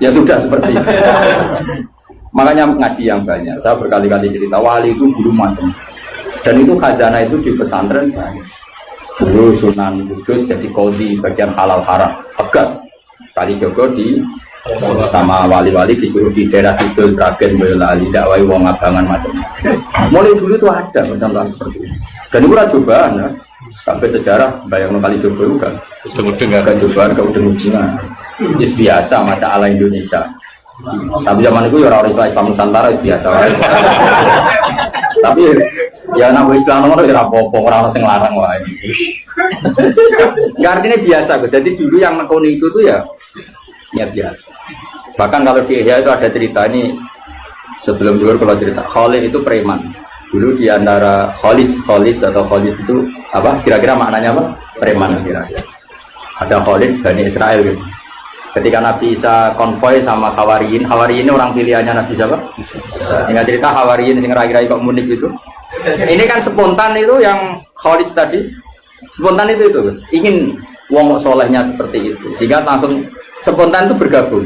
Ya sudah seperti itu. Makanya ngaji yang banyak. Saya berkali-kali cerita wali itu dulu macam. Dan itu khazanah itu di pesantren banyak. Dulu Sunan Kudus jadi qadhi bagian halal haram tegas. Kali Jogo di sama wali-wali disuruh di daerah Kidul, Sragen, Boyolali, dakwai wong abangan macam. Mulai dulu itu ada contoh seperti ini. Dan itu cobaan ya. Sampai sejarah bayang kali Jogo itu kan. Udeng-udeng cobaan ke udeng-udengan. Itu biasa masa ala Indonesia. Tapi zaman itu ya orang Islam Nusantara itu biasa. Tapi ya nama Islam nomor ya apa-apa orang sing larang wae. Enggak artinya biasa. Jadi dulu yang nekoni itu tuh ya biasa. Bahkan kalau di Ihya itu ada cerita ini sebelum dulu kalau cerita Khalid itu preman. Dulu di antara Khalid atau Khalid itu apa? Kira-kira maknanya apa? Preman kira-kira. Ada Khalid Bani Israel gitu. Ketika Nabi Isa konvoy sama Hawariyin ini orang pilihannya Nabi siapa? Sehingga cerita Hawariyin yang rai-rai kok munik itu. Ini kan spontan itu yang Khalid tadi. Spontan itu Gus. Ingin wong solehnya seperti itu. Sehingga langsung spontan itu bergabung.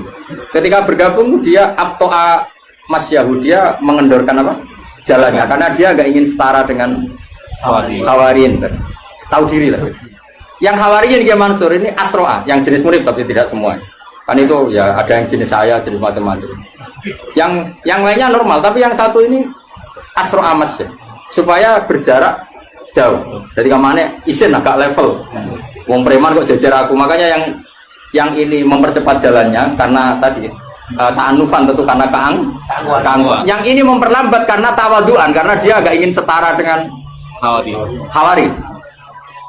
Ketika bergabung dia abtoa Mas Yahudia mengendorkan apa? Jalannya karena dia nggak ingin setara dengan Hawariyin. Tahu diri lah. Yang Hawariyin dia Mansur ini Asroa, yang jenis murid tapi tidak semua. Kan itu ya ada yang jenis saya, jenis macam-macam. Yang lainnya normal, tapi yang satu ini asro amas ya, supaya berjarak jauh. Jadi kemana isin agak level. Wong preman kok jajar aku, makanya yang ini mempercepat jalannya karena tadi ta'anufan tentu karena keangkuhan. Yang ini memperlambat karena tawaduan, karena dia agak ingin setara dengan Hawari.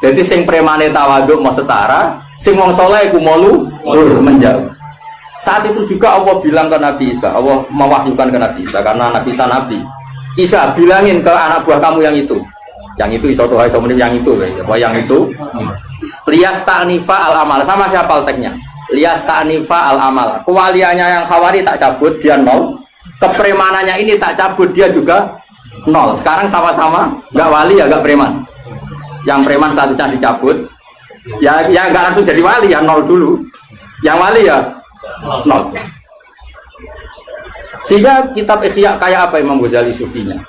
Jadi sing premane tawaduk mau setara, sing wong saleh iku malu menjauh. Saat itu juga Allah bilang ke Nabi Isa, Allah mewahyukan ke Nabi Isa karena Nabi Isa nabi. Isa bilangin ke anak buah kamu yang itu iso tuh iso yang itu apa yang itu lias ta'nifa al amal, sama siapa alteknya lias ta'nifa al amal. Kewaliannya yang Hawari tak cabut, dia 0. Kepremanannya ini tak cabut, dia juga 0. Sekarang sama-sama nggak wali ya nggak preman. Yang preman statusnya dicabut, ya nggak langsung jadi wali ya 0 dulu. Yang wali ya 0. Sehingga kitab Ihya kayak apa Imam Ghazali sufinya.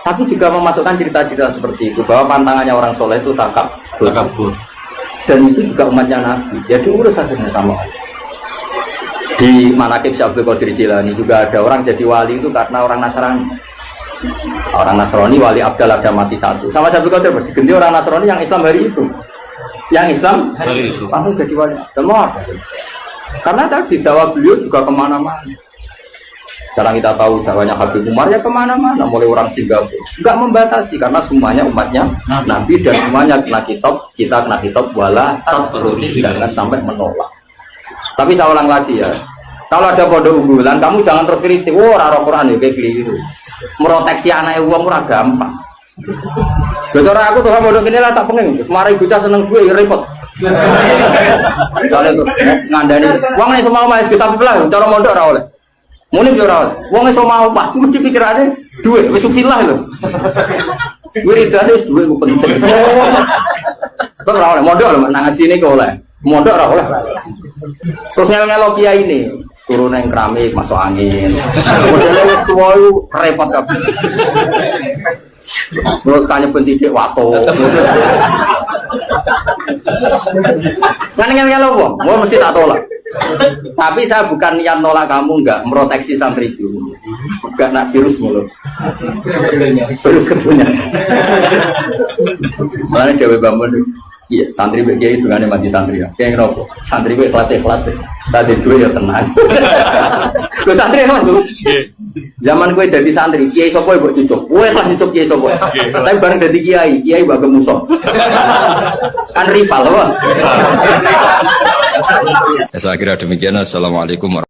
Tapi juga memasukkan cerita-cerita seperti itu, bahwa pantangannya orang soleh itu takabur. Dan itu juga umatnya Nabi. Jadi urus akhirnya sama Allah. Di Manaqib Syekh Abdul Qadir Jilani juga ada orang jadi wali itu karena orang Nasrani. Orang Nasrani wali Abdal ada mati satu. Sama Syekh Abdul Qadir diganti orang Nasrani yang Islam hari itu. Yang Islam hari itu langsung jadi wali. Semua apa? Karena tadi dakwah beliau juga kemana-mana. Sekarang kita tahu dakwahnya Habib Umar ya kemana-mana, mulai orang Singapura. Enggak membatasi karena semuanya umatnya Nabi dan semuanya kena kitab, kita kena kitab wala tatrudi, jangan sampai menolak. Tapi saya ulang lagi ya, kalau ada pondok unggulan, kamu jangan terus kritik, raro Quran ya kayak keliru. Meroteksi anak uang ora gampang. Bicara aku tuh pondok ini lah tak pengen, semari bocah seneng duit ya repot. Soalnya tuh ngandani, uang nih semua mas bisa belah, cara mondok ora oleh. Muni yo ora, wong iso mau Pak, mesti pikirane duit, wis filah lho. Wiridane wis duit ku penting. Kok ora oleh mondok lho, nang ngajine kok oleh. Mondok ora oleh. Terus ngelo kiai ini, turun nang keramik masuk angin. Modele wis tuwa repot kabeh. Terus kanya pun sithik wato. Kan ngelo wong, mesti tak tolak. Tapi saya bukan niat nolak kamu, enggak meroteksi santri dulu, enggak nak virus mulu, virus ketunya. Mana Dewi Bambun, iya santri begitu itu kan mati santri ya, kayak ngerokok, santri gue kelas, tadi dulu ya tenang. Lo santri kelas tuh, zaman gue jadi santri, kiai sopo ibu cucuk, gue kelas cucuk kiai sopo, tapi bareng jadi kiai bagai musuh, kan rival loh.
Saya kira demikian. Assalamualaikum warahmatullahi wabarakatuh.